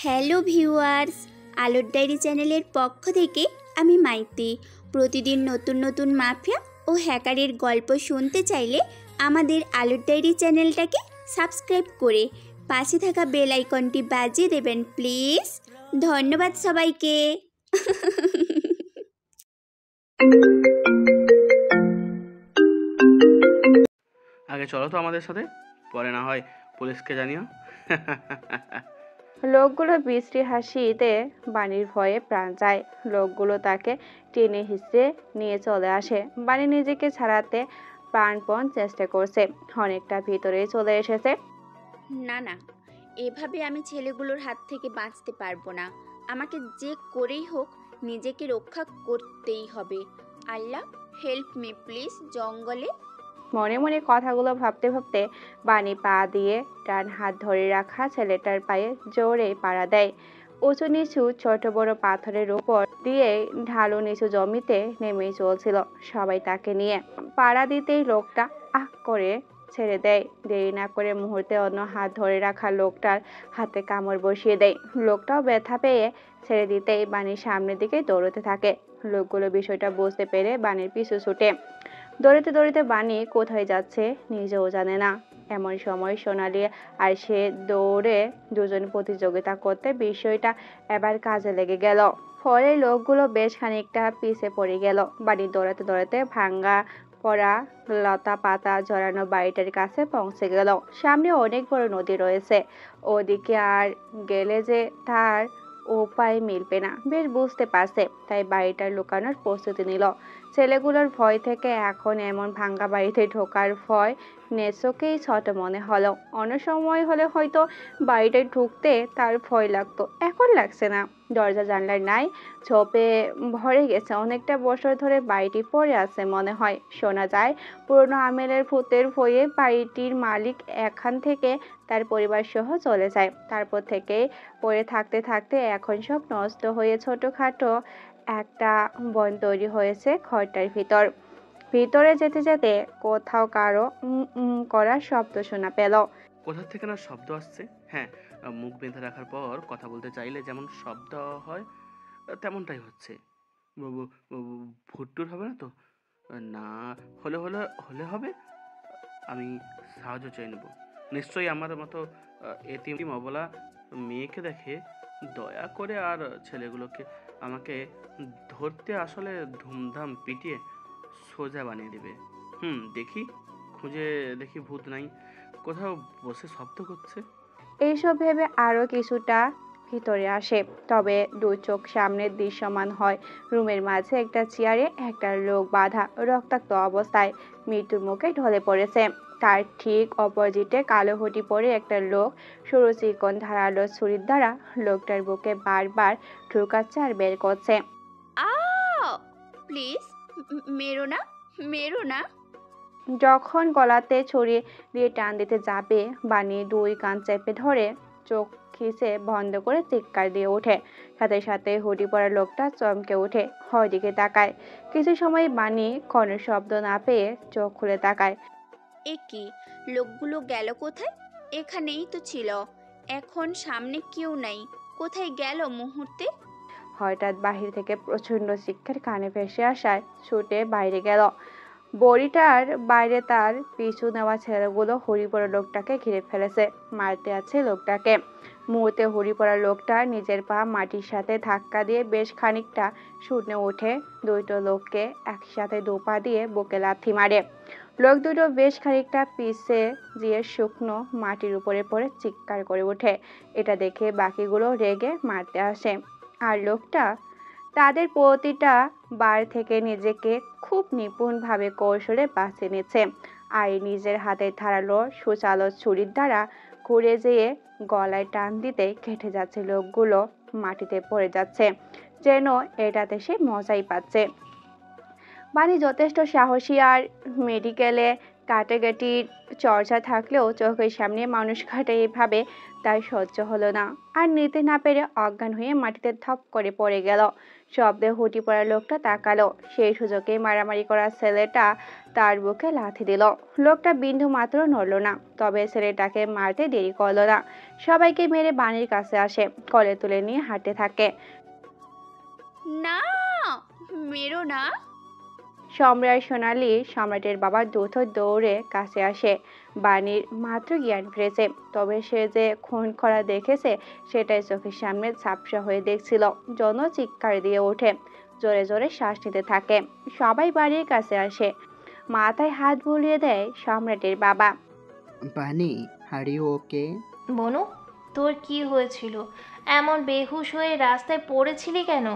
Hello viewers, আলোর diary চ্যানেলের পক্ষ থেকে আমি মাইতি। প্রতিদিন নতুন নতুন মাফিয়া ও হ্যাকারের গল্প শুনতে চাইলে আমাদের আলোর ডায়েরি চ্যানেলটাকে সাবস্ক্রাইব করে পাশে থাকা বেল আইকনটি বাজিয়ে দেবেন প্লিজ। ধন্যবাদ সবাইকে। আগে চলো তো আমাদের সাথে, পরে না হয় পুলিশকে জানিও। লোকগুলো বিশ্রী হাসিতে বাণীর ভয়ে প্রাণ যায়। লোকগুলো তাকে টেনে হিঁচড়ে নিয়ে চলে আসে। বাণী নিজেকে ছাড়াতে প্রাণপণ চেষ্টা করছে, অনেকটা ভিতরে চলে এসেছে। না, এভাবে আমি ছেলেগুলোর হাত থেকে বাঁচতে পারবো না। আমাকে যে করেই হোক নিজেকে রক্ষা করতেই হবে। আল্লাহ হেল্প মি প্লিজ। জঙ্গলে মনে মনে কথাগুলো ভাবতে ভাবতে বাণী পা দিয়ে ডান হাত ধরে রাখা ছেলেটার পায়ে জোরে পাড়া দেয়। উঁচু নিচু ছোট বড় পাথরের উপর দিয়ে ঢালু নিচু জমিতে নেমেই চলছিল সবাই তাকে নিয়ে। পাড়া দিতেই লোকটা আহ করে ছেড়ে দেয়। দেরি না করে মুহূর্তে অন্য হাত ধরে রাখা লোকটার হাতে কামড় বসিয়ে দেয়। লোকটাও ব্যথা পেয়ে ছেড়ে দিতেই বাণীর সামনের দিকে দৌড়তে থাকে। লোকগুলো বিষয়টা বুঝতে পেরে বাণীর পিছু ছুটে। দৌড়িতে দৌড়িতে বাণী কোথায় যাচ্ছে নিজেও জানে না। এমন সময় সোনালি আর সে দৌড়ে দুজন প্রতিযোগিতা করতে বিষয়টা এবার কাজে লেগে গেল। ফলে লোকগুলো বেশ খানিকটা পিছে পড়ে গেল। বাণী দৌড়াতে দৌড়াতে ভাঙ্গা পড়া লতা পাতা জড়ানো বাড়িটার কাছে পৌঁছে গেল। সামনে অনেক বড় নদী রয়েছে, ওদিকে আর গেলে যে তার উপায় মিলবে না বেশ বুঝতে পারছে, তাই বাড়িটা লুকানোর প্রস্তুতি নিল। ছেলেগুলোর ভয় থেকে এখন এমন ভাঙ্গা বাড়িতে ঢোকার ভয় নেচোকেই ছোট মনে হলো। অন্য সময় হলে হয়তো বাড়িটায় ঢুকতে তার ভয় লাগতো, এখন লাগছে না। দরজা জানলার নাই ঝোপে ভরে গেছে, অনেকটা বছর ধরে বাড়িটি পড়ে আছে মনে হয়। শোনা যায় পুরনো আমেলের ভূতের ভয়ে বাড়িটির মালিক এখান থেকে তার পরিবার সহ চলে যায়। তারপর থেকে পড়ে থাকতে থাকতে এখন সব নষ্ট হয়ে ছোটখাটো একটা বন তৈরি হয়েছে ঘরটার ভিতর। ভিতরে যেতে যেতে কোথাও কারো করার শব্দ শোনা পেল। কোথা থেকে না শব্দ আসছে। হ্যাঁ, মুখ বেঁধে রাখার পর কথা বলতে চাইলে যেমন শব্দ হয় তেমনটাই হচ্ছে। ভুট্টুর হবে না তো? না হলে হলে হলে হবে। আমি সাহায্য চেয়ে নেব। নিশ্চয়ই আমার মতো এতিম অবলা মেয়েকে দেখে দয়া করে আর ছেলেগুলোকে আমাকে ধরতে আসলে ধুমধাম পিটিয়ে সোজা বানিয়ে দেবে। দেখি, খুঁজে দেখি ভূত নাই কোথাও বসে শব্দ করছে। এইসব ভেবে আরো কিছুটা ভিতরে আসে, তবে দু চোখ সামনে দৃশ্যমান হয় রুমের মাঝে একটা চেয়ারে একটা লোক বাঁধা রক্তাক্ত অবস্থায় মৃত্যুর মুখে ঢলে পড়েছে। তার ঠিক অপোজিটে কালো হুডি পরে একটা লোক সরু চিকন ধারালো ছুরির দ্বারা লোকটার বুকে বারবার ঢুকাচ্ছে আর বের করছে। প্লিজ মেরো না, মেরো না। যখন গলাতে ছুরি দিয়ে টান দিতে যাবে বানি দুই কান চেপে ধরে চোখ খিচে বন্ধ করে চিৎকার দিয়ে ওঠে। সাথে সাথে হুডি পরা লোকটা চমকে ওঠে, হয় দিকে তাকায়। কিছু সময় বানি কোনো শব্দ না পেয়ে চোখ খুলে তাকায়। এ কি, লোকগুলো গেল কোথায়? এখানেই তো ছিল, এখন সামনে কেউ নাই, কোথায় গেল মুহূর্তে? হঠাৎ বাহির থেকে প্রচন্ড চিৎকার কানে ভেসে আসায় ছুটে বাইরে গেল। বড়িটার বাইরে তার পিছু নেওয়া ছেলেগুলো হুড়ি পড়া লোকটাকে ঘিরে ফেলেছে, মারতে আছে লোকটাকে। মুহূর্তে হুড়ি পড়া লোকটা নিজের পা মাটির সাথে ধাক্কা দিয়ে বেশ খানিকটা শুনে ওঠে। দুটো লোককে একসাথে দু পা দিয়ে বুকে লাথি মারে। লোক দুটো বেশ খানিকটা পিছে দিয়ে শুকনো মাটির উপরে পড়ে চিৎকার করে ওঠে। এটা দেখে বাকিগুলো রেগে মারতে আসে, আর লোকটা তাদের প্রতিটা বার থেকে নিজেকে খুব নিপুণভাবে কৌশলে বাঁচিয়ে নিচ্ছে। আর নিজের হাতে ধারালো সুচালো ছুরির দ্বারা ঘুরে যেয়ে গলায় টান দিতে কেটে যাচ্ছে লোকগুলো মাটিতে পড়ে যাচ্ছে, যেন এটাতে সে মজাই পাচ্ছে। বানি যথেষ্ট সাহসী আর মেডিকেলে কাটাকাটির চর্চা থাকলেও চোখের সামনে মানুষ কাটে এভাবে তার সহ্য হলো না। আর নিতে না পেরে অজ্ঞান হয়ে মাটিতে থপ করে পড়ে গেল। শব্দে হুটি পড়া লোকটা তাকালো। সেই সুযোগে মারামারি করা ছেলেটা তার বুকে লাথি দিল। লোকটা বিন্দু মাত্র নড়ল না, তবে ছেলেটাকে মারতে দেরি করলো না। সবাইকে মেরে বাণীর কাছে আসে, কোলে তুলে নিয়ে হাঁটতে থাকে। না, মেরো না। সম্রাট সোনালি সম্রাটের বাবা দ্রুত দৌড়ে কাছে আসে। বাণীর মাত্র জ্ঞান ফিরেছে, তবে সে যে খুন করা দেখেছে সেটাই চোখের সামনে ঝাপসা হয়ে দেখছিল। জন চিৎকার দিয়ে ওঠে, জোরে জোরে শ্বাস নিতে থাকে। সবাই বাড়ির কাছে আসে, মাথায় হাত বুলিয়ে দেয় সম্রাটের বাবা। বানি, আর ইউ ওকে? বনু, তোর কি হয়েছিল? এমন বেহুশ হয়ে রাস্তায় পড়েছিলি কেন?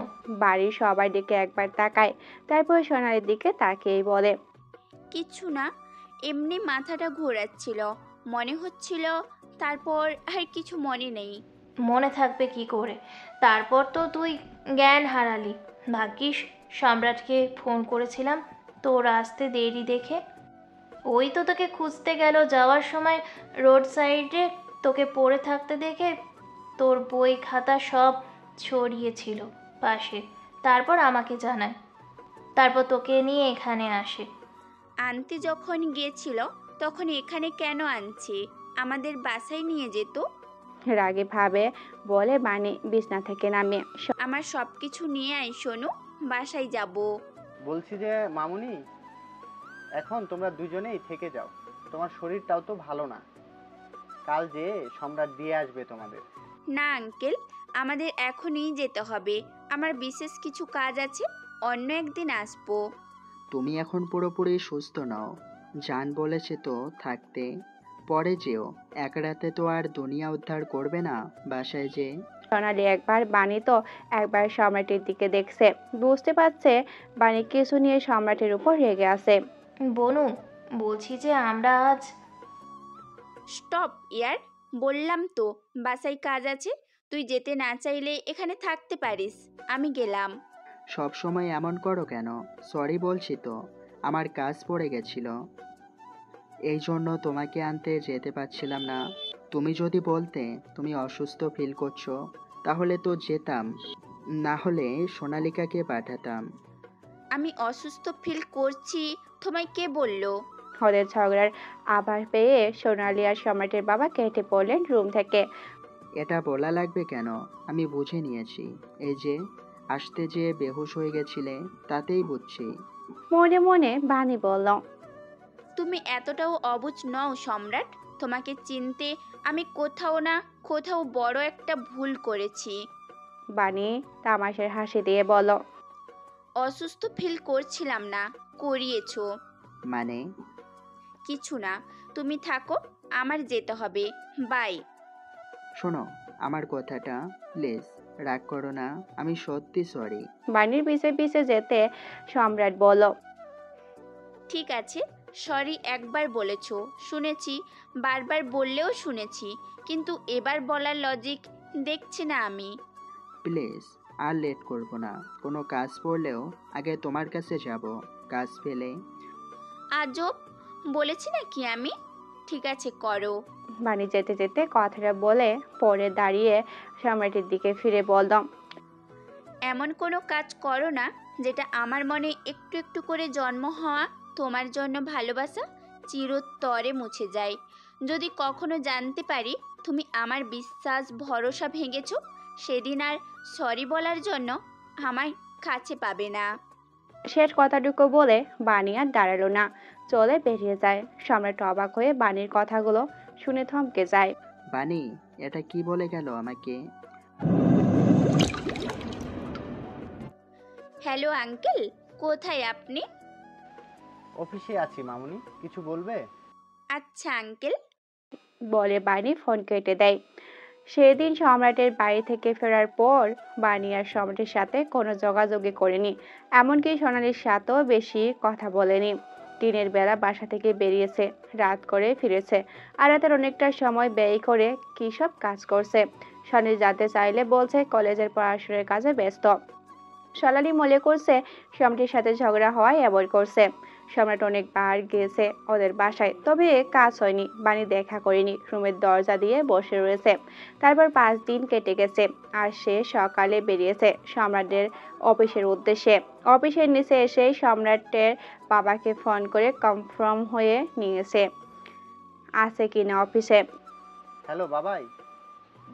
বাড়ির সবার দিকে একবার তাকায়, তারপর সোনালির দিকে তাকিয়েই বলে, কিছু না, এমনি মাথাটা ঘোরাচ্ছিল, মনে হচ্ছিল। তারপর আর কিছু মনে নেই। মনে থাকবে কি করে? তারপর তো তুই জ্ঞান হারালি। ভাগ্যিস সম্রাটকে ফোন করেছিলাম তোর আসতে দেরি দেখে। ওই তো তোকে খুঁজতে গেল, যাওয়ার সময় রোড সাইডে তোকে পড়ে থাকতে দেখে তোর বই খাতা সব ছড়িয়েছিল পাশে। তারপর আমাকে জানায়, তারপর তোকে নিয়ে এখানে আসে। আনতে যখন গিয়েছিল তখন এখানে কেন আনছে? আমাদের বাসায় নিয়ে যেত। রাগে ভাবে বলে বাণী বিছনা থেকে নামে। আমার সব কিছু নিয়ে আয় শোনো, বাসায় যাব। বলছি যে মামুনি, এখন তোমরা দুজনেই থেকে যাও, তোমার শরীরটাও তো ভালো না। কাল যে সম্রাট দিয়ে আসবে তোমাদের। না আঙ্কেল, আমাদের এখনই যেতে হবে। আমার বিশেষ কিছু কাজ আছে, অন্য একদিন আসবো। তুমি এখন পুরোপুরি সুস্থ নও। জান বলেছে তো থাকতে, পরে যেও। এক রাতে তো আর দুনিয়া উদ্ধার করবে না। বাসায় যে সোনালি একবার বাণী তো একবার সম্রাটের দিকে দেখছে, বুঝতে পারছে বাণী কিছু নিয়ে সম্রাটের উপর রেগে আছে। বনু, বলছি যে আমরা আজ স্টপ ইয়ার, বললাম তো বাসায় কাজ আছে। তুই যেতে না চাইলে এখানে থাকতে পারিস, আমি গেলাম। সব সময় এমন করো কেন? সরি বলছি তো, আমার কাজ পড়ে গেছিল, এই জন্য তোমাকে আনতে যেতে পারছিলাম না। তুমি যদি বলতে তুমি অসুস্থ ফিল করছো, তাহলে তো যেতাম, না হলে সোনালিকাকে পাঠাতাম। আমি অসুস্থ ফিল করছি তোমায় কে বললো? ওদের ঝগড়ার আভাস পেয়ে সোনালি আর সম্রাটের বাবা কেটে পড়লেন রুম থেকে। এটা বলা লাগবে কেন? আমি বুঝে নিয়েছি। এই যে আসতে যে বেহুশ হয়ে গেছিলে, তাতেই বুঝছি। মনে মনে বাণী বলল, তুমি এতটাও অবুঝ নও সম্রাট। তোমাকে চিনতে আমি কোথাও না কোথাও বড় একটা ভুল করেছি। বাণী তামাশার হাসি দিয়ে বলল, অসুস্থ ফিল করছিলাম না, করিয়েছো। মানে? কিছু না, তুমি থাকো, আমার যেতে হবে। বাই। শোনো আমার কথাটা, প্লিজ রাগ করো না, আমি সত্যি সরি। বাণীর পিছে পিছে যেতে সম্রাট বলল, ঠিক আছে, সরি একবার বলেছো, শুনেছি। বারবার বললেও শুনেছি, কিন্তু এবার বলার লজিক দেখছি না আমি। প্লিজ আর লেট করবো না। কোনো কাজ পড়লেও আগে তোমার কাছে যাব, কাজ পেলে। আজব বলেছি নাকি আমি? ঠিক আছে, করো। বাণী যেতে যেতে কথাটা বলে পরে দাঁড়িয়ে সম্রাটের দিকে ফিরে বলল, এমন কোনো কাজ করো না যেটা আমার মনে একটু একটু করে জন্ম হওয়া তোমার জন্য ভালোবাসা চিরতরে মুছে যায়। যদি কখনো জানতে পারি তুমি আমার বিশ্বাস ভরসা ভেঙেছো, সেদিন আর সরি বলার জন্য আমায় কাছে পাবে না। শেষ কথাটুকু বলে বাণী আর দাঁড়ালো না, চলে বেরিয়ে যায়। সম্রাট অবাক হয়ে বাণীর কথাগুলো শুনে থমকে যায়। বানি, এটা কি বলে গেল আমাকে? হ্যালো আঙ্কেল, কোথায় আপনি? অফিসে আছি মামুনি, কিছু বলবে? আচ্ছা আঙ্কেল। বলে বাণী ফোন কেটে দেয়। সেদিন সম্রাটের বাড়ি থেকে ফেরার পর বাণী আর সম্রাটের সাথে কোনো যোগাযোগই করেনি, এমনকি সোনালির সাথেও বেশি কথা বলেনি। দিনের বেলা বাসা থেকে বেরিয়েছে, রাত করে ফিরেছে, আর রাতের অনেকটা সময় ব্যয় করে কী সব কাজ করছে। সোনালি যেতে চাইলে বলছে কলেজের পড়াশোনার কাজে ব্যস্ত। সোনালি মনে করছে সম্রাটের সাথে ঝগড়া হওয়ায় অ্যাভয়েড করছে। সম্রাট অনেকবার গেছে ওদের বাসায়, তবে কাজ হয়নি। বানি দেখা করেনি, রুমের দরজা দিয়ে বসে রয়েছে। তারপর 5 দিন কেটে গেছে আর সে সকালে বেরিয়েছে সম্রাটের অফিসের উদ্দেশ্যে। অফিসের নিচে এসে সম্রাটের বাবাকে ফোন করে কনফার্ম হয়ে নিয়েছে আছে কিনা অফিসে। হ্যালো বাবাই,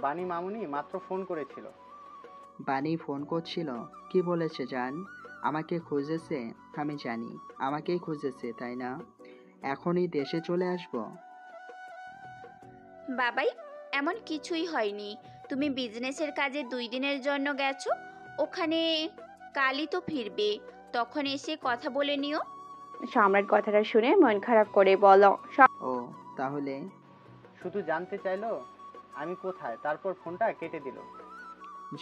বানি মামুনি মাত্র ফোন করেছিল। বানি ফোন করছিল? কি বলেছে জান? আমাকে খুঁজেছে? আমি জানি আমাকেই খুঁজেছে, তাই না? এখনই দেশে চলে আসবো? বাবাই, এমন কিছুই হয়নি। তুমি বিজনেসের কাজে 2 দিনের জন্য গেছো, ওখানে কালই তো ফিরবে, তখন এসে কথা বলে নিও। সম্রাট কথাটা শুনে মন খারাপ করে বলল, ও তাহলে? শুধু জানতে চাইলো আমি কোথায়, তারপর ফোনটা কেটে দিল।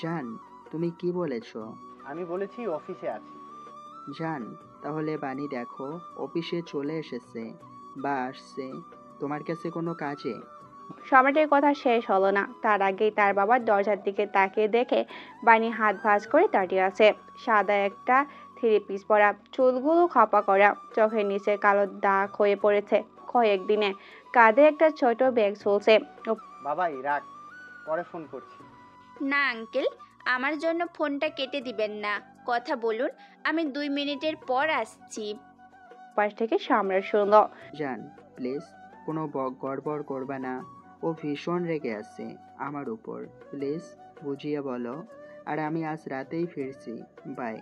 জান, তুমি কি বলেছ? আমি বলেছি অফিসে আছি। জান, তাহলে বানি দেখো অফিসে চলে এসেছে বা আসছে তোমার কাছে কোনো কাজে। সম্রাটের কথা শেষ হলো না, তার আগেই তার বাবার দরজার দিকে তাকিয়ে দেখে বানি হাত ভাঁজ করে দাঁড়িয়ে আছে। সাদা একটা 3 পিস পরা, চুলগুলো খোপা করা, চোখের নিচে কালো দাগ হয়ে পড়েছে কয়েকদিনে। কাঁধে একটা ছোট ব্যাগ ঝুলছে। বাবাই রাখ, পরে ফোন করছি। না আঙ্কেল, আমার জন্য ফোনটা কেটে দিবেন না, কথা বলুন, আমি 2 মিনিটের পর আসছি। পাশ থেকে সম্রাট শুনল, জান প্লিজ কোনো গড়বড় করবা না, ও ভীষণ রেগে আছে আমার উপর, প্লিজ বুঝিয়ে বলো। আর আমি আজ রাতেই ফিরছি, বাই।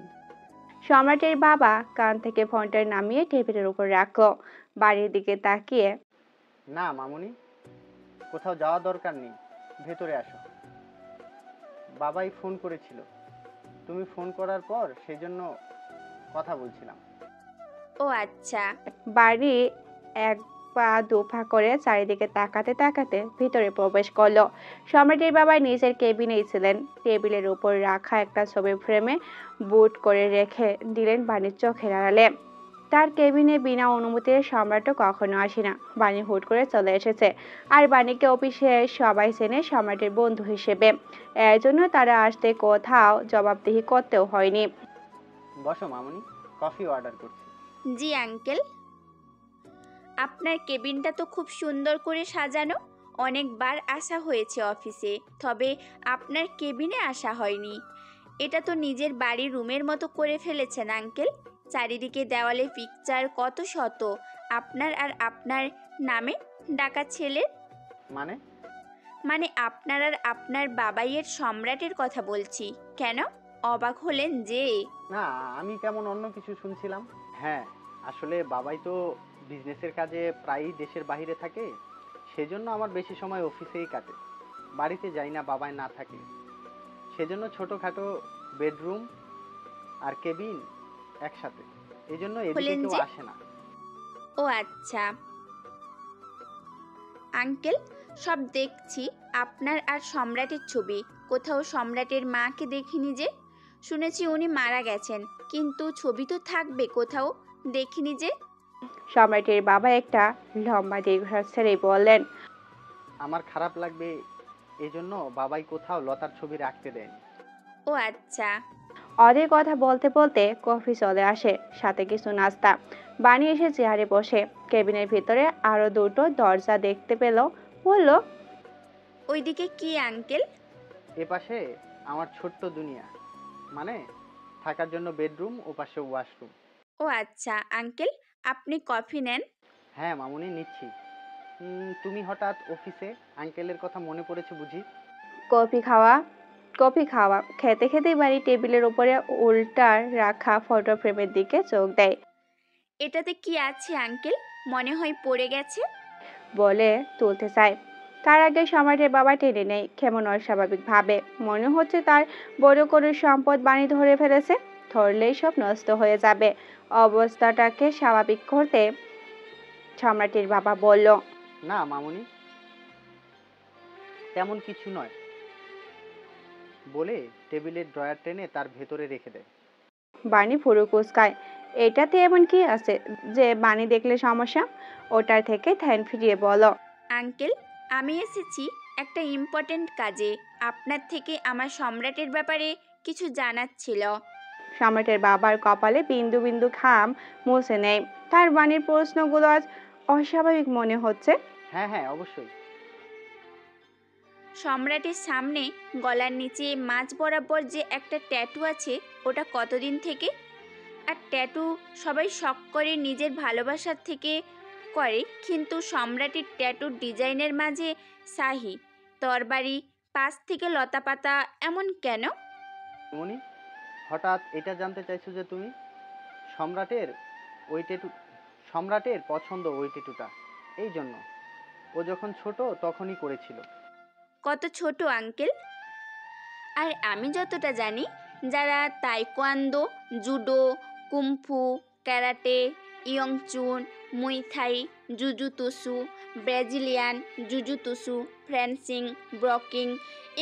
সম্রাটের বাবা কান থেকে ফোনটা নামিয়ে টেবিলের উপর রাখলো। বাড়ির দিকে তাকিয়ে, না মামুনি, কোথাও যাওয়া দরকার নেই, ভেতরে আসো। বাবাই ফোন করেছিল, তুমি ফোন করার পর সেজন্য কথা বলছিলাম। ও আচ্ছা। বাড়ি এক পা দুপা করে চারিদিকে তাকাতে তাকাতে ভিতরে প্রবেশ করলো। সম্রাটের বাবা নিজের কেবিনেই ছিলেন। টেবিলের উপর রাখা একটা ছবি ফ্রেমে বুট করে রেখে দিলেন বাণীর চোখের আড়ালে। তার কেবিনে বিনা অনুমতিতে সম্রাটও কখনো আসে না। বাণী হুট করে চলে এসেছে, আর বাণীকে অফিসে সবাই চেনে সম্রাটের বন্ধু হিসেবে। এর জন্য তারা আসতে কোথাও জবাবদিহি করতেও হয়নি। বসো মামুনি, কফি অর্ডার করছি। জি আঙ্কেল। আপনার কেবিনটা তো খুব সুন্দর করে সাজানো, অনেকবার আসা হয়েছে অফিসে, তবে আপনার কেবিনে আসা হয়নি। এটা তো নিজের বাড়ির রুমের মতো করে ফেলেছেন আঙ্কেল। চারিদিকে দেওয়ালে পিকচার কত শত, আপনার আর আপনার নামে ডাকা ছেলের। মানে? মানে আপনার আর আপনার বাবাইয়ের সম্রাটের কথা বলছি। কেন অবাক হলেন যে? না, আমি কেমন অন্য কিছু শুনছিলাম। হ্যাঁ, আসলে বাবাই তো বিজনেসের কাজে প্রায়ই দেশের বাইরে থাকে, সেজন্য আমার বেশি সময় অফিসেই কাটে, বাড়িতে যাই না বাবাই না থাকে। সেজন্য ছোটোখাটো বেডরুম আর কেবিন একসাথে, এই জন্য এদিকে হলেন কেউ যে? আসে না। ও আচ্ছা আঙ্কেল, সব দেখছি আপনার আর সম্রাটের ছবি, কোথাও সম্রাটের মাকে দেখিনি যে। শুনেছি উনি মারা গেছেন, কিন্তু ছবি তো থাকবে, কোথাও দেখিনি যে। সম্রাটের বাবা একটা লম্বা দীর্ঘশ্বাস ছেড়ে বললেন, আমার খারাপ লাগবে, এই জন্য বাবাই কোথাও লতার ছবি রাখতে দেয়নি। ও আচ্ছা। ওদের কথা বলতে বলতে কফি চলে আসে, সাথে কিছু নাস্তা। বানি এসে চেয়ারে বসে। কেবিনের ভিতরে আরো দুটো দরজা দেখতে পেল। বলল, ওইদিকে কি আঙ্কেল? এপাশে আমার ছোট্ট দুনিয়া, মানে থাকার জন্য বেডরুম, ও পাশে ওয়াশরুম। ও আচ্ছা আঙ্কেল, আপনি কফি নেন। হ্যাঁ মামুনি, নিচ্ছি। তুমি হঠাৎ অফিসে, আঙ্কেলের কথা মনে পড়েছে বুঝি? কফি খাওয়া খেতে খেতেই বাড়ি টেবিলের উপরে উল্টা রাখা ফটো ফ্রেমের দিকে চোখ দেয়। এটাতে কি আছে আঙ্কেল? মনে হয় পড়ে গেছে। বলে তুলতে চায়, তার আগে সম্রাটের বাবা টেনে নেয় কেমন অস্বাভাবিক ভাবে। মনে হচ্ছে তার বড় কোনো সম্পদ বাণী ধরে ফেলেছে, ধরলেই সব নষ্ট হয়ে যাবে। অবস্থাটাকে স্বাভাবিক করতে সম্রাটের বাবা বলল, না মামুনি, তেমন কিছু নয়, বলে টেবিলের ড্রয়ার টেনে তার ভেতরে রেখে দেয়। বাণী ফুরু কুচকায়। এটাতে এমন কি আছে যে বাণী দেখলে সমস্যা? ওটার থেকে ধ্যান ফিরিয়ে বলো, আঙ্কেল, আমি এসেছি একটা ইম্পর্ট্যান্ট কাজে, আপনার থেকে আমার সম্রাটের ব্যাপারে কিছু জানার ছিল। সম্রাটের বাবার কপালে বিন্দু বিন্দু ঘাম মুছে নেয়। তার বাণীর প্রশ্নগুলো আজ অস্বাভাবিক মনে হচ্ছে। হ্যাঁ হ্যাঁ, অবশ্যই। সম্রাটের সামনে গলার নিচে মাঝ বরাবর যে একটা ট্যাটু আছে, ওটা কতদিন থেকে? আর ট্যাটু সবাই শখ করে নিজের ভালোবাসার থেকে করে, কিন্তু সম্রাটের ট্যাটুর ডিজাইনের মাঝে শাহী, তরবারি, পাশ থেকে লতাপাতা এমন কেন? মনি, হঠাৎ এটা জানতে চাইছো যে তুমি? সম্রাটের ওই টেটু সম্রাটের পছন্দ ওই টেটুটা, এই জন্য। ও যখন ছোট তখনই করেছিল। কত ছোট আঙ্কেল? আর আমি যতটা জানি, যারা taekwondo, judo, kung fu, karate, wing chun, muay thai, jujutsu, Brazilian jujutsu, fencing, ব্রকিং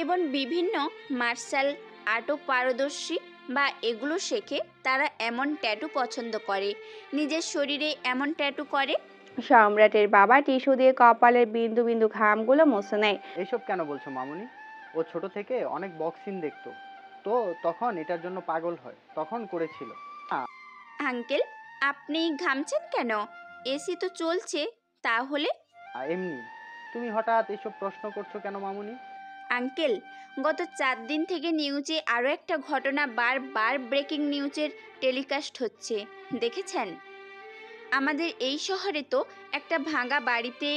এবং বিভিন্ন মার্শাল আর্টও পারদর্শী বা এগুলো শেখে, তারা এমন ট্যাটু পছন্দ করে, নিজের শরীরে এমন ট্যাটু করে। সম্রাটের বাবা টিস্যু দিয়ে কপালের বিন্দু বিন্দু ঘামগুলো মুছে নেয়। এইসব কেন বলছো মামুনি? ও ছোট থেকে অনেক বক্সিং দেখতো, তো তখন এটার জন্য পাগল হয়, তখন করেছিল। আঙ্কেল, আপনি ঘামছেন কেন? এসি তো চলছে। তাহলে এমনি। তুমি হঠাৎ এসব প্রশ্ন করছো কেন মামুনি? আঙ্কেল, গত 4 দিন থেকে নিউজে আরও একটা ঘটনা বারবার ব্রেকিং নিউজের টেলিকাস্ট হচ্ছে, দেখেছেন? আমাদের এই শহরে তো একটা ভাঙা বাড়িতে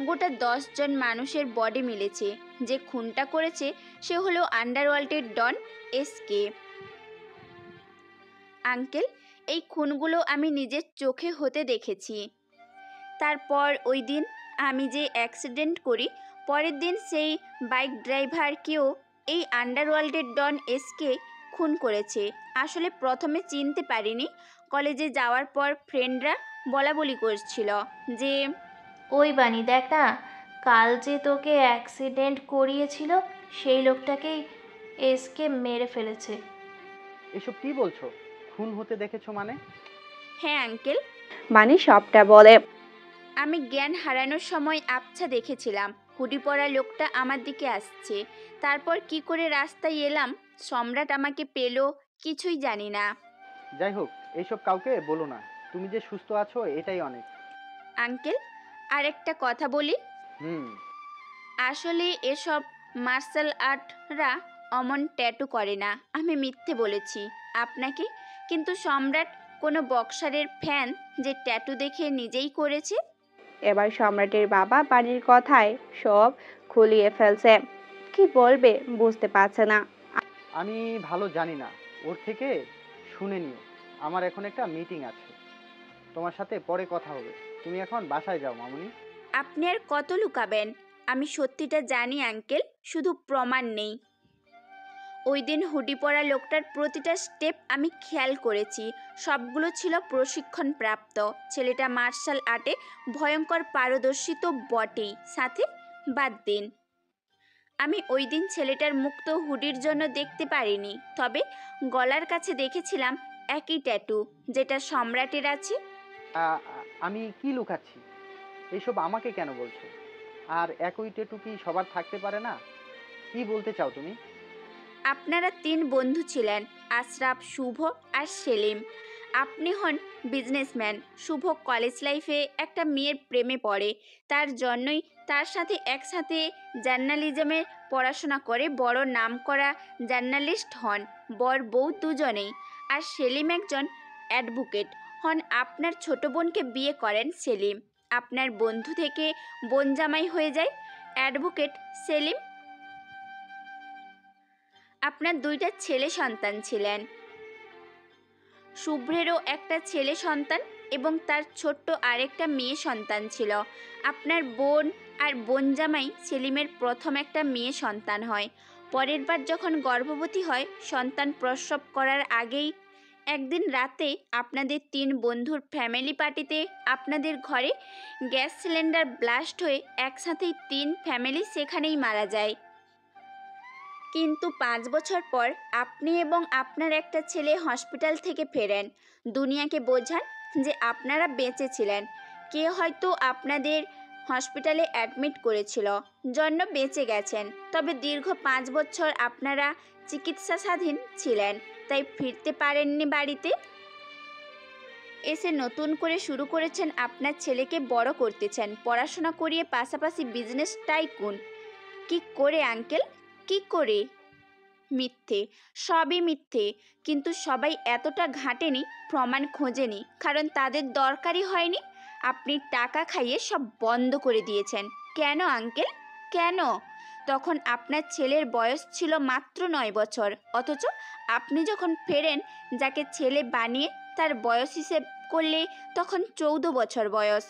গোটা 10 জন মানুষের বডি মিলেছে। যে খুনটা করেছে সে হলো আন্ডারওয়ার্ল্ডের ডন এসকে। আঙ্কেল, এই খুনগুলো আমি নিজের চোখে হতে দেখেছি। তারপর ওই দিন আমি যে অ্যাক্সিডেন্ট করি, পরের দিন সেই বাইক ড্রাইভারকেও এই আন্ডারওয়ার্ল্ডের ডন এসকে খুন করেছে। আসলে প্রথমে চিনতে পারিনি, কলেজে যাওয়ার পর ফ্রেন্ডরা বলাবলি করছিল যে ওই বানি দেখ না, কাল যে তোকে অ্যাক্সিডেন্ট করিয়েছিল সেই লোকটাকেই এসকে মেরে ফেলেছে। এসব কি বলছো? খুন হতে দেখেছো মানে? হ্যাঁ আঙ্কেল, মানে সবটা বলে। আমি জ্ঞান হারানোর সময় আবছা দেখেছিলাম, হুডি পরা লোকটা আমার দিকে আসছে। তারপর কি করে রাস্তায় এলাম, সম্রাট আমাকে পেল, কিছুই জানি না। যাই হোক, এইসব কাউকে বলো না। তুমি যে সুস্থ আছো এটাই অনেক। আঙ্কেল, আরেকটা কথা বলি, হুম। আসলে এসব মার্শাল আর্টরা অমন ট্যাটু করে না। আমি মিথ্যে বলেছি আপনাকে, কিন্তু সম্রাট কোনো বক্সারের ফ্যান যে ট্যাটু দেখে নিজেই করেছে। এবার সম্রাটের বাবা বাণীর কথায় সব খুলিয়ে ফেলছে। কি বলবে বুঝতে পারছে না। আমি ভালো জানি না, ওর থেকে শুনে নিও। আমার এখন একটা মিটিং আছে, তোমার সাথে পরে কথা হবে। তুমি এখন বাসায় যাও মামুনি। আপনি আর কত লুকাবেন? আমি সত্যিটা জানি আঙ্কেল, শুধু প্রমাণ নেই। ওই দিন হুডি পরা লোকটার প্রতিটা স্টেপ আমি খেয়াল করেছি, সবগুলো ছিল প্রশিক্ষণপ্রাপ্ত। ছেলেটা মার্শাল আর্টে ভয়ঙ্কর পারদর্শী তো বটেই, সাথে বাদ দিন, আমি ওই দিন ছেলেটার মুখ তো হুডির জন্য দেখতে পারিনি, তবে গলার কাছে দেখেছিলাম একই ট্যাটু যেটা সম্রাটের আছে। আমি কি লুকাচ্ছি? এইসব আমাকে কেন বলছো? আর একই টেটু কি সবার থাকতে পারে না? কি বলতে চাও তুমি? আপনারা 3 বন্ধু ছিলেন, আশরাফ, শুভ আর সেলিম। আপনি হন বিজনেসম্যান। শুভ কলেজ লাইফে একটা মেয়ের প্রেমে পড়ে, তার জন্যই তার সাথে একসাথে জার্নালিজমের পড়াশোনা করে বড় নামকরা জার্নালিস্ট হন, বর বউ দুজনেই। আর সেলিম একজন অ্যাডভোকেট হন। আপনার ছোট বোনকে বিয়ে করেন সেলিম, আপনার বন্ধু থেকে বোন জামাই হয়ে যায় অ্যাডভোকেট সেলিম। আপনার 2টা ছেলে সন্তান ছিলেন, শুভ্রেরও একটা ছেলে সন্তান এবং তার ছোট্ট আরেকটা মেয়ে সন্তান ছিল। আপনার বোন আর বোন জামাই সেলিমের প্রথম একটা মেয়ে সন্তান হয়। পরের বার যখন গর্ভবতী হয়, সন্তান প্রসব করার আগেই একদিন রাতে আপনাদের 3 বন্ধুর ফ্যামিলি পার্টিতে আপনাদের ঘরে গ্যাস সিলিন্ডার ব্লাস্ট হয়ে একসাথেই 3 ফ্যামিলি সেখানেই মারা যায়। কিন্তু 5 বছর পর আপনি এবং আপনার একটা ছেলে হসপিটাল থেকে ফেরেন, দুনিয়াকে বোঝান যে আপনারা বেঁচে ছিলেন। কে হয়তো আপনাদের হসপিটালে অ্যাডমিট করেছিল, জন্য বেঁচে গেছেন। তবে দীর্ঘ 5 বছর আপনারা চিকিৎসাধীন ছিলেন, তাই ফিরতে পারেননি বাড়িতে। এসে নতুন করে শুরু করেছেন, আপনার ছেলেকে বড় করতেছেন, পড়াশোনা করিয়ে পাশাপাশি বিজনেস টাইকুন। কি করে আঙ্কেল, কি করে? মিথ্যে, সবই মিথ্যে। কিন্তু সবাই এতটা ঘাঁটেনি, প্রমাণ খোঁজেনি, কারণ তাদের দরকারই হয়নি। আপনি টাকা খাইয়ে সব বন্ধ করে দিয়েছেন। কেন আঙ্কেল, কেন? তখন আপনার ছেলের বয়স ছিল মাত্র 9 বছর, অথচ আপনি যখন ফেরেন, যাকে ছেলে বানিয়ে তার বয়স হিসেব করলে তখন 14 বছর বয়স।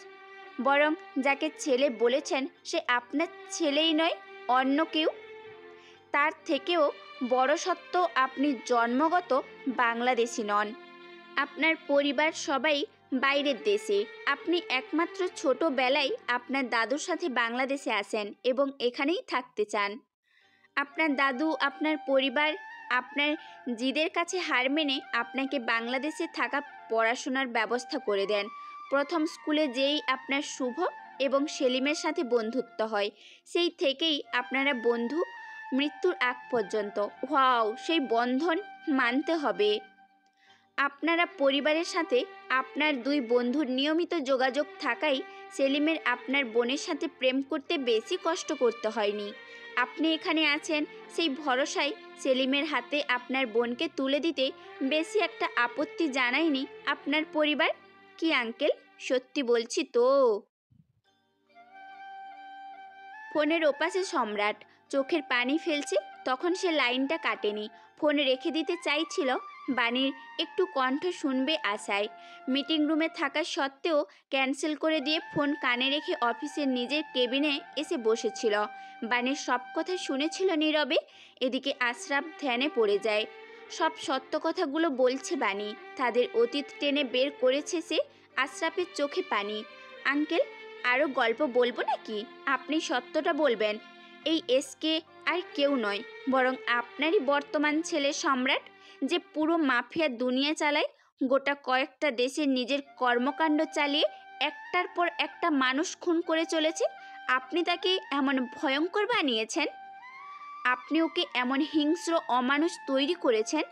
বরং যাকে ছেলে বলেছেন সে আপনার ছেলেই নয়, অন্য কেউ। তার থেকেও বড় সত্য, আপনি জন্মগত বাংলাদেশি নন। আপনার পরিবার সবাই বাইরের দেশে। আপনি একমাত্র ছোটবেলায় আপনার দাদুর সাথে বাংলাদেশে আসেন এবং এখানেই থাকতে চান। আপনার দাদু, আপনার পরিবার আপনার জিদের কাছে হার মেনে আপনাকে বাংলাদেশে থাকা পড়াশোনার ব্যবস্থা করে দেন। প্রথম স্কুলে যেই আপনার শুভ এবং সেলিমের সাথে বন্ধুত্ব হয়, সেই থেকেই আপনারা বন্ধু, মৃত্যুর আগ পর্যন্ত। ওয়াও, সেই বন্ধন মানতে হবে। আপনারা পরিবারের সাথে আপনার 2 বন্ধুর নিয়মিত যোগাযোগ থাকায় সেলিমের আপনার বোনের সাথে প্রেম করতে বেশি কষ্ট করতে হয়নি। আপনি এখানে আছেন সেই ভরসায় সেলিমের হাতে আপনার বোনকে তুলে দিতে বেশি একটা আপত্তি জানায়নি আপনার পরিবার। কি আঙ্কেল, সত্যি বলছি তো? ফোনের ওপাশে সম্রাট চোখের পানি ফেলছে। তখন সে লাইনটা কাটেনি, ফোন রেখে দিতে চাইছিল। বাণীর একটু কণ্ঠ শুনবে আশায়। মিটিং রুমে থাকা সত্ত্বেও ক্যান্সেল করে দিয়ে ফোন কানে রেখে অফিসের নিজের কেবিনে এসে বসেছিল। বাণীর সব কথা শুনেছিল নীরবে। এদিকে আশরাফ ধ্যানে পড়ে যায়। সব সত্য কথাগুলো বলছে বাণী, তাদের অতীত টেনে বের করেছে সে। আশরাফের চোখে পানি। আঙ্কেল, আরও গল্প বলবো নাকি? আপনি সত্যটা বলবেন। এই এসকে আর কেউ নয়, বরং আপনারই বর্তমান ছেলে সম্রাট, যে পুরো মাফিয়া দুনিয়া চালায়। গোটা কয়েকটা দেশে নিজের কর্মকাণ্ড চালিয়ে একটার পর একটা মানুষ খুন করে চলেছে। আপনি তাকে এমন ভয়ঙ্কর বানিয়েছেন, আপনি ওকে এমন হিংস্র অমানুষ তৈরি করেছেন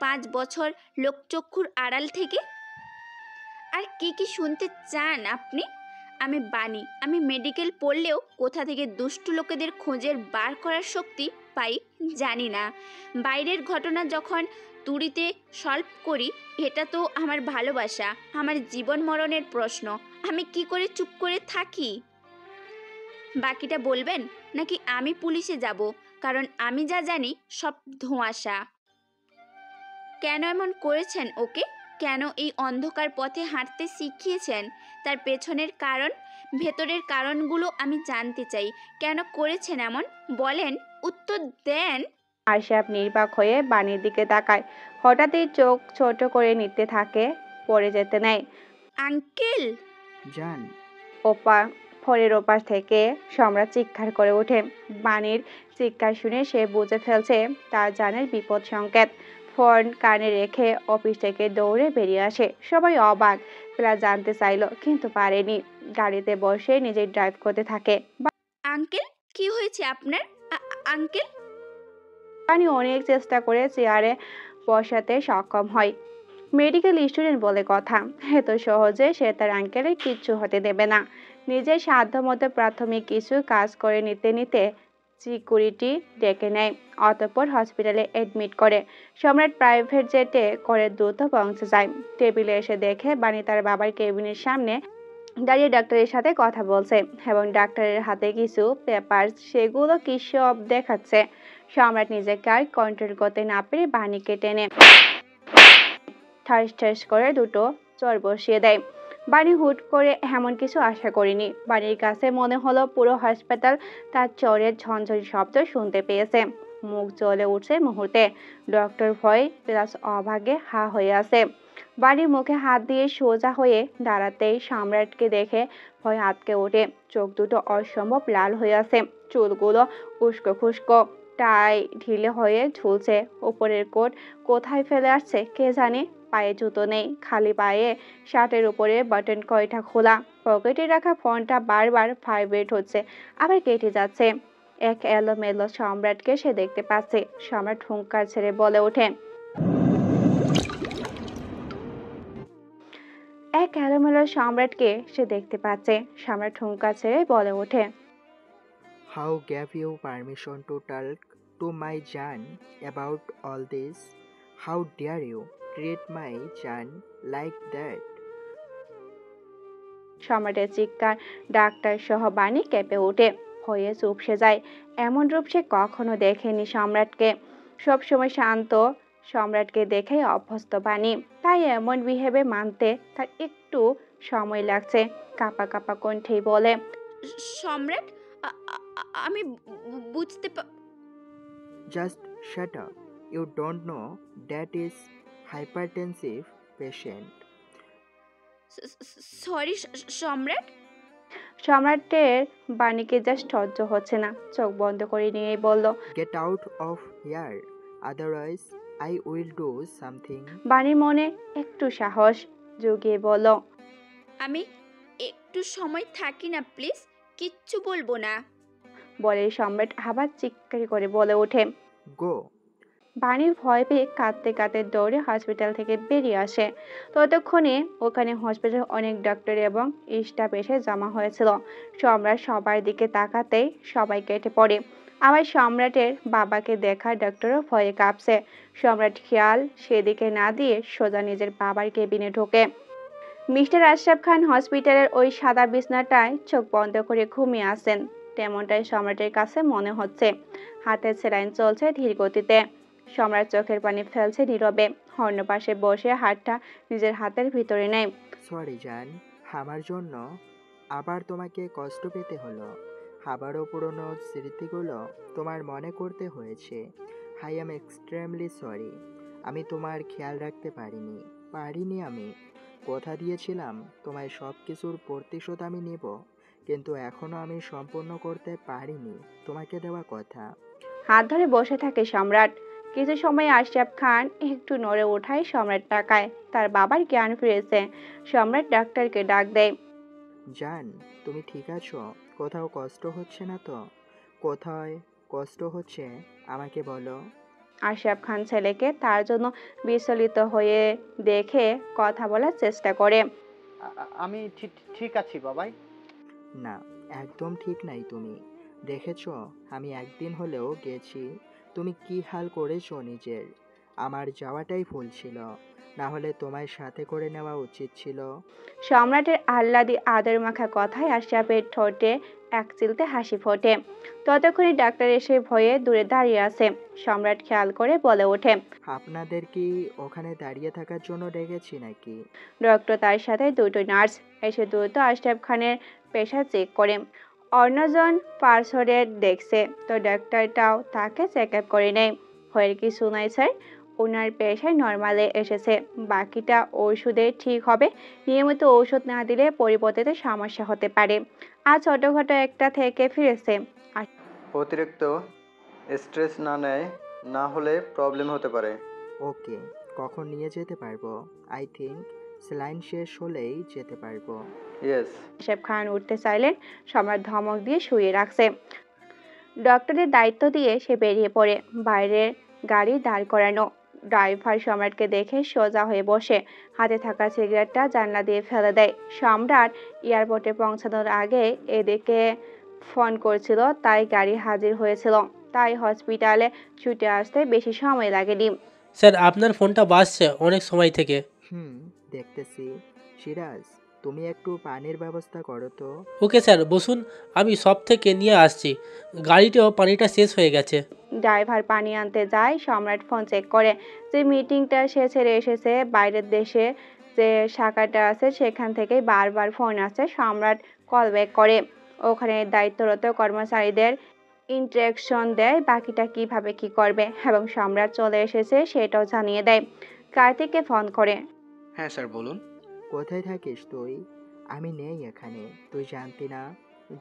5 বছর লোকচক্ষুর আড়াল থেকে। আর কি কি শুনতে চান আপনি? আমি বাণী, আমি মেডিকেল পড়লেও কোথা থেকে দুষ্টু লোকেদের খোঁজের বার করার শক্তি পাই জানি না। বাইরের ঘটনা যখন তুড়িতে সলভ করি, এটা তো আমার ভালোবাসা, আমার জীবন মরণের প্রশ্ন। আমি কি করে চুপ করে থাকি? বাকিটা বলবেন নাকি আমি পুলিশে যাব? কারণ আমি যা জানি সব ধোঁয়াশা। কেন এমন করেছেন ওকে? কেন এই অন্ধকার পথে হাঁটতে শিখিয়েছেন? তার পেছনের কারণ, ভেতরের কারণগুলো আমি জানতে চাই। কেন করেছেন এমন? বলেন, উত্তর দেন। আশরাফ নির্বাক হয়ে বাণীর দিকে তাকায়। হঠাৎই চোখ ছোট করে নিতে থাকে, পড়ে যেতে নেয়। আঙ্কেল! জান, ফোনের ওপাশ থেকে সম্রাট চিৎকার করে ওঠে। বাণীর চিৎকার শুনে সে বুঝে ফেলছে তার জানের বিপদ সংকেত। ফোন কানে রেখে অফিস থেকে দৌড়ে বেরিয়ে আসে। সবাই অবাক, প্লাস জানতে চাইলো কিন্তু পারেনি। গাড়িতে বসে নিজে ড্রাইভ করতে থাকে। আঙ্কেল, কি হয়েছে আপনার? আঙ্কেল! বাণী অনেক চেষ্টা করে চেয়ারে বসাতে সক্ষম হয়। মেডিকেল স্টুডেন্ট বলে কথা, এত সহজে সে তার আঙ্কেলের কিচ্ছু হতে দেবে না। নিজের সাধ্যমতো প্রাথমিক কিছু কাজ করে নিতে নিতে সিকিউরিটি ডেকে নেয়, অতঃপর হসপিটালে অ্যাডমিট করে। সম্রাট প্রাইভেট জেটে করে দ্রুত পৌঁছে যায়। টেবিলে এসে দেখে বাণী তার বাবার কেবিনের সামনে দাঁড়িয়ে ডাক্তারের সাথে কথা বলছে এবং ডাক্তারের হাতে কিছু পেপার, সেগুলো কি সব দেখাচ্ছে। সম্রাট নিজেকে আর কন্ট্রোল করতে না পেরে বাণীকে টেনে ঠাস ঠাস করে দুটো চর বসিয়ে দেয়। বাণী হুট করে এমন কিছু আশা করেনি। বাণীর কাছে মনে হলো পুরো হাসপাতাল তার চরের ঝনঝনি শব্দ শুনতে পেয়েছে। মুখ জ্বলে উঠছে মুহূর্তে। ডক্টর ভয় প্লাস অভাগে হা হয়ে আছে। বাণীর মুখে হাত দিয়ে সোজা হয়ে দাঁড়াতেই সম্রাটকে দেখে ভয় আটকে ওঠে। চোখ দুটো অসম্ভব লাল হয়ে আছে, চুলগুলো উস্কো খুস্কো, টাই ঢিলে হয়ে ঝুলছে, উপরের কোট কোথায় ফেলে আসছে কে জানে। পায়ে জুতো নেই, খালি পায়ে শার্টের উপরে বাটন কয়টা খোলা। পকেটে রাখা ফোনটা বারবার ভাইব্রেট হচ্ছে, আবার কেটে যাচ্ছে। এক এলোমেলো সম্রাটকে সে দেখতে পাচ্ছে। সম্রাট হুঙ্কার ছেড়ে বলে ওঠে, এক এলোমেলো সম্রাটকে সে দেখতে পাচ্ছে। সম্রাট হুঙ্কার ছেড়ে বলে ওঠে, how gave you permission to talk to my জান about all this? How dare you treat my জান লাইক দ্যাট? সম্রাটের চিৎকার ডাক্তার সহ বাণী কেঁপে ওঠে, ভয়ে চুপসে যায়। এমন রূপ সে কখনো দেখেনি সম্রাটকে। সবসময় শান্ত সম্রাটকে দেখে অভ্যস্ত বাণী, তাই এমন বিহেভে মানতে তার একটু সময় লাগছে। কাঁপা কাঁপা কণ্ঠেই বলে, সম্রাট, আমি বুঝতে just shut up. You don't know that is hypertensive patient. Sorry Samrat. সম্রাটের বাণীকে জাস্ট সহ্য হচ্ছে না, চোখ বন্ধ করে নিয়েই বলল, get out of here, otherwise I will do something. বাণীর মনে একটু সাহস জুগিয়ে বলল, আমি একটু সময় থাকি না প্লিজ, কিচ্ছু বলবো না। বলে সম্রাট আবার চিৎকার করে বলে ওঠে। গো। বাণীর ভয় পেয়ে কাঁদতে কাঁদতে দৌড়ে হসপিটাল থেকে বেরিয়ে আসে। ততক্ষণে ওখানে হসপিটালে অনেক ডক্টর এবং স্টাফ এসে জমা হয়েছিল। সম্রাট সবার দিকে তাকাতেই সবাই কেটে পড়ে। আবার সম্রাটের বাবাকে দেখা ডক্টরও ভয়ে কাঁপছে। সম্রাট খেয়াল সেদিকে না দিয়ে সোজা নিজের বাবার কেবিনে ঢোকে। মিস্টার আশরাফ খান হসপিটালের ওই সাদা বিছনাটায় চোখ বন্ধ করে ঘুমিয়ে আছেন, তেমনটাই সম্রাটের কাছে মনে হচ্ছে। হাতের সেলাইন চলছে ধীর গতিতে। সম্রাট চোখের পানি ফেলছে নীরবে, অন্য পাশে বসে হাতটা নিজের হাতের ভিতরে নেয়। সরি জান, আমার জন্য আবার তোমাকে কষ্ট পেতে হলো, আবারও পুরনো স্মৃতিগুলো তোমার মনে করতে হয়েছে। I am extremely sorry. আমি তোমার খেয়াল রাখতে পারিনি আমি কথা দিয়েছিলাম তোমায় সব কিছুর প্রতিশোধ আমি নেব, কিন্তু এখনও আমি সম্পূর্ণ করতে পারিনি তোমাকে দেওয়া কথা। হাত ধরে বসে থাকে সম্রাট। কিছু সময় আশরাফ খান একটু নড়ে ওঠায় সম্রাট তাকায়, তার বাবার জ্ঞান ফিরেছে। সম্রাট ডাক্তারকে ডাক দেয়। জান, তুমি ঠিক আছো? কোথাও কষ্ট হচ্ছে না তো? কোথায় কষ্ট হচ্ছে আমাকে বলো। আশরাফ খান ছেলেকে তার জন্য বিচলিত হয়ে দেখে কথা বলার চেষ্টা করে। আমি ঠিক ঠিক আছি বাবাই। না, একদম ঠিক নাই তুমি। দেখেছো, আমি একদিন হলেও গেছি। তুমি কি হাল করেছো নিজের। আমার যাওয়াটাই ভুল ছিল, না হলে তোমায় সাথে করে নেওয়া উচিত ছিল। সম্রাটের আহ্লাদি আদর মাখা কথায় আশরাফের ঠোঁটে এক চিলতে হাসি ফোটে। ততক্ষণে ডাক্তার এসে ভয়ে দূরে দাঁড়িয়ে আছে। সম্রাট খেয়াল করে বলে ওঠে, আপনাদের কি ওখানে দাঁড়িয়ে থাকার জন্য ডেকেছি নাকি? ডক্টর তার সাথে দুটো নার্স এসে দ্রুত আশরাফ খানের প্রেশার চেক করে। অন্যজন পার্সোডের দেখছে, তো ডাক্তারটাও তাকে চেক আপ করে নেয়। ভয়ের কিছু নাই স্যার, ওনার প্রেশার নর্মালে এসেছে, বাকিটা ওষুধে ঠিক হবে। নিয়মিত ঔষধ না দিলে পরিবর্তিতে সমস্যা হতে পারে। আর ছোটোখাটো একটা থেকে ফিরেছে। অতিরিক্ত স্ট্রেস না নেয়, না হলে প্রবলেম হতে পারে। ওকে, কখন নিয়ে যেতে পারবো? আই থিঙ্ক স্যালাইন শেষ হলেই যেতে পারবো। ইয়েস। আশরাফ খান উঠতে চাইলেন, সম্রাট ধমক দিয়ে শুয়ে রাখছে। ডক্টরের দায়িত্ব দিয়ে সে বেরিয়ে পড়ে। বাইরে গাড়ি দাঁড় করানো। ড্রাইভার সম্রাটকে দেখে সোজা হয়ে বসে, হাতে থাকা সিগারেটটা জানলা দিয়ে ফেলে দেয়। সম্রাট এয়ারপোর্টে পৌঁছানোর আগে এদিকে ফোন করছিল, তাই গাড়ি হাজির হয়েছিল, তাই হসপিটালে ছুটে আসতে বেশি সময় লাগেনি। স্যার, আপনার ফোনটা বাজছে অনেক সময় থেকে। দেখতেছি। সিরাজ, তুমি একটু পানির ব্যবস্থা করো তো। ওকে স্যার, বসুন, আমি সব থেকে নিয়ে আসছি। গাড়িতেও পানিটা শেষ হয়ে গেছে। ড্রাইভার পানি আনতে যায়। সম্রাট ফোন চেক করে, যে মিটিংটা সে ছেড়ে এসেছে বাইরের দেশে, যে শাখাটা আছে সেখান থেকে বারবার ফোন আসছে। সম্রাট কল ব্যাক করে, ওখানে দায়িত্বরত কর্মচারীদের ইন্টারেকশন দেয়, বাকিটা কিভাবে কি করবে, এবং সম্রাট চলে এসেছে সেটাও জানিয়ে দেয়। কার্তিককে ফোন করে, হ্যাঁ স্যার বলুন। কোথায় থাকিস তুই? আমি নেই এখানে, তুই জানতি না?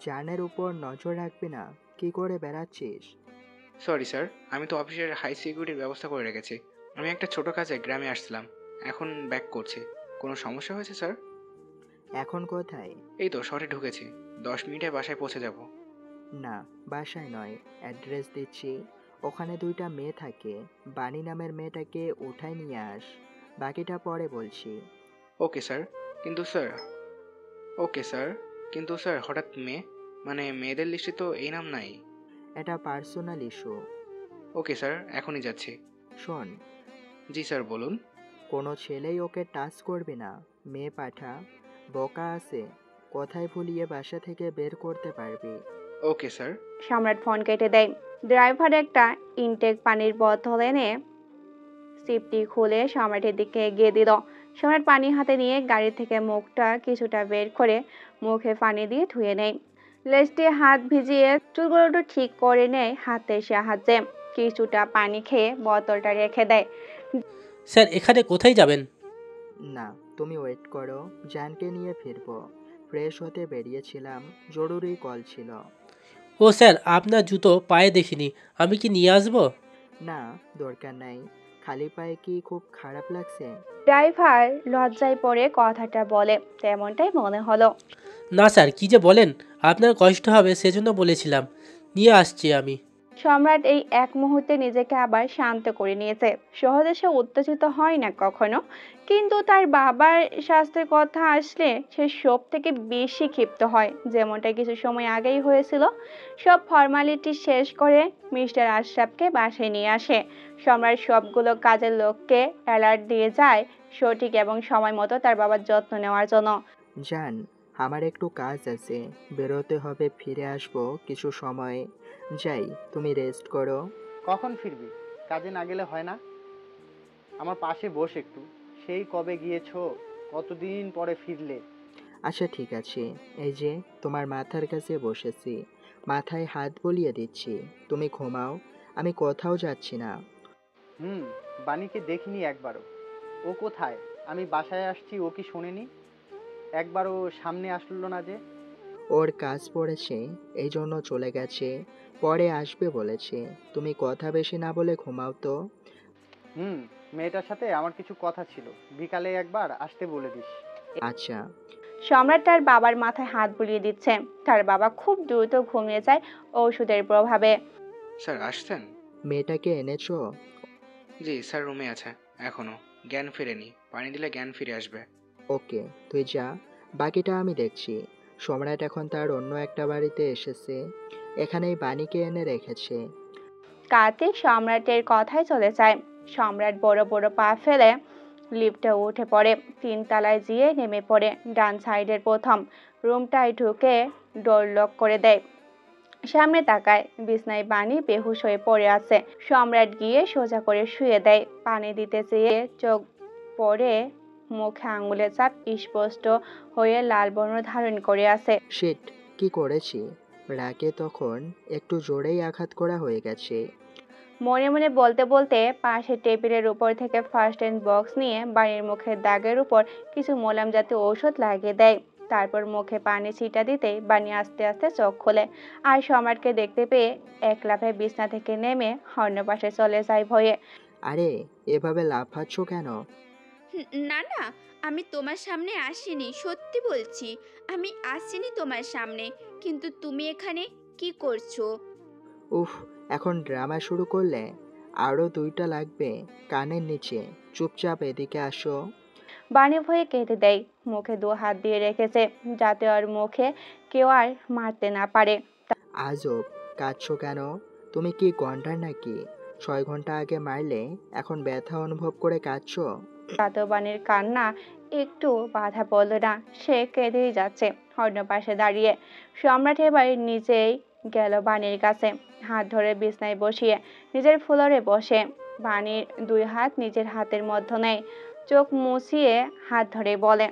জানের উপর নজর রাখবি না? কি করে বেড়াচ্ছিস? সরি স্যার, আমি তো অফিসের হাই সিকিউরিটির ব্যবস্থা করে রেখেছি। আমি একটা ছোট কাজে গ্রামে আসছিলাম, এখন ব্যাক করছি। কোনো সমস্যা হয়েছে স্যার? এখন কোথায়? এই তো শহরে ঢুকেছি, 10 মিনিটে বাসায় পৌঁছে যাব। না, বাসায় নয়, অ্যাড্রেস দিচ্ছি। ওখানে দুইটা মেয়ে থাকে। বাণী নামের মেয়েটাকে উঠায় নিয়ে আস। বাকিটা পরে বলছি। Okay sir. কিন্তু স্যার ওকে স্যার কিন্তু স্যার হঠাৎ মেয়ে, মানে মেয়েদের লিস্টে তো এই নাম নাই। এটা পার্সোনাল ইস্যু। ওকে স্যার, এখনই যাচ্ছি। শোন, জি স্যার, বলুন। কোনো ছেলেই ওকে টাচ করবি না। মেয়ে পাঠা, বোকা আছে, কথায় ভুলিয়ে বাসা থেকে বের করতে পারবি। Okay sir. সম্রাট ফোন কেটে দেয়। ড্রাইভার একটা ইনটেক পানির বোতল এনে সিপটি খুলে সম্রাটের দিকে এগিয়ে দিল। সম্রাট পানি হাতে নিয়ে গাড়ি থেকে মুখটা কিছুটা বের করে মুখে পানি দিয়ে ধুয়ে নেয়। লেজটি হাত ভিজিয়ে চুলগুলো একটু ঠিক করে নেয় হাতের সাহায্যে। কিছুটা পানি খেয়ে বোতলটা রেখে দেয়। স্যার এখানে কোথায় যাবেন? না, তুমি ওয়েট করো, জানকে নিয়ে ফিরবো। ফ্রেশ হতে বেরিয়েছিলাম, জরুরি কল ছিল। ও স্যার, আপনার জুতো পায়ে দেখিনি, আমি কি নিয়ে আসবো? না, দরকার নাই। খালি পায়ে কি খুব খারাপ লাগছে? ড্রাইভার লজ্জায় পড়ে কথাটা বলে, তেমনটাই মনে হলো। না স্যার, কি যে বলেন, আপনার কষ্ট হবে সেজন্য বলেছিলাম। নিয়ে আসছি আমি। সম্রাট এই এক মুহূর্তে নিজেকে আবার শান্ত করে নিয়েছে। সহজে সে উত্তেজিত হয় না কখনো, কিন্তু তার বাবার স্বাস্থ্যের কথা আসলে সে সব থেকে বেশি ক্ষিপ্ত হয়, যেমনটা কিছু সময় আগেই হয়েছিল। সব ফর্মালিটি শেষ করে মিস্টার আশরাফকে বাসায় নিয়ে আসে। সম্রাট সবগুলো কাজের লোককে অ্যালার্ট দিয়ে যায় সঠিক এবং সময় মতো তার বাবার যত্ন নেওয়ার জন্য। জান, আমার একটু কাজ আছে, বেরোতে হবে, ফিরে আসবো কিছু সময়। যাই, তুমি রেস্ট করো। কখন ফিরবি? কাজে না গেলে হয় না? আমার পাশে বস একটু। সেই কবে গিয়েছো, কতদিন পরে ফিরলে? আচ্ছা ঠিক আছে, এই যে তোমার মাথার কাছে বসেছি, মাথায় হাত বলিয়ে দিচ্ছি। তুমি ঘুমাও, আমি কোথাও যাচ্ছি না। বাণীকে দেখিনি একবারও। ও কোথায়? আমি বাসায় আসছি, ও কি শোনেনি? একবারও সামনে আসলো না যে। ওর কাজ পড়েছে, এই জন্য চলে গেছে, পরে আসবে বলেছে। তুমি কথা বেশি না বলে ঘুমাও তো। মেয়েটার সাথে আমার কিছু কথা ছিল, বিকালে একবার আসতে বলে দিস। আচ্ছা। সম্রাট তার বাবার মাথায় হাত বুলিয়ে দিচ্ছে। তার বাবা খুব দ্রুত ঘুমিয়ে যায় ওষুধের প্রভাবে। স্যার আসছেন? মেয়েটাকে এনেছো? জি স্যার, রুমে আছে এখনো, জ্ঞান ফেরেনি। পানি দিলে জ্ঞান ফিরে আসবে। ওকে, তুই যা, বাকিটা আমি দেখছি। সম্রাট এখন তার অন্য একটা বাড়িতে এসেছে, এখানেই বাণীকে এনে রেখেছে। কার্তিক সম্রাটের কথাই চলে যায়। সম্রাট বড় বড় পা ফেলে লিফটে উঠে পড়ে। 3 তলায় গিয়ে নেমে পড়ে ডান সাইডের প্রথম রুমটায় ঢুকে ডোর লক করে দেয়। সামনে তাকায়, বিছনায় বাণী বেহুশ হয়ে পড়ে আছে। সম্রাট গিয়ে সোজা করে শুয়ে দেয়। পানি দিতে চেয়ে চোখ পড়ে মুখে আঙুলের ছাপ স্পষ্ট হয়ে লাল বর্ণ ধারণ করে আছে। শিট, কি করেছি! রাগে তখন একটু জোরেই আঘাত করা হয়ে গেছে। মনে মনে বলতে বলতে পাশের টেবিলের উপর থেকে ফার্স্ট এড বক্স নিয়ে বাড়ির মুখের দাগের উপর কিছু মোলাম জাতীয় ঔষধ লাগিয়ে দেয়। তারপর মুখে পানি ছিটা দিতেই বানি আস্তে আস্তে চোখ খোলে। আর সম্রাটকে দেখতে পেয়ে এক লাফে বিছনা থেকে নেমে অন্য পাশে চলে যায় ভয়ে। আরে, এভাবে লাফাচ্ছ কেন? না না, আমি তোমার সামনে আসিনি, সত্যি বলছি। আমি আসিনি তোমার সামনে, কিন্তু তুমি এখানে কি করছো? উফ, এখন ড্রামা শুরু করলে? আরও 2টা লাগবে কানের নিচে। চুপচাপ এদিকে আসো। বানি ভয়ে কেঁদে দেয়। মুখে 2 হাত দিয়ে রেখেছে যাতে ওর মুখে কেউ আর মারতে না পারে। আজব, কাঁদছো কেন? তুমি কি গন্ডার নাকি? 6 ঘন্টা আগে মারলে, এখন ব্যথা অনুভব করে কাঁদছো? তাতেও বানির কান্না একটু বাধা পড়ল না। সে কেঁদেই যাচ্ছে অন্য পাশে দাঁড়িয়ে। সম্রাট এবার নিজেই গেল বানির কাছে, হাত ধরে বিছনায় বসিয়ে নিজের ফ্লোরে বসে বানির 2 হাত নিজের হাতের মধ্যে নেয়। চোখ মুছিয়ে হাত ধরে বলে,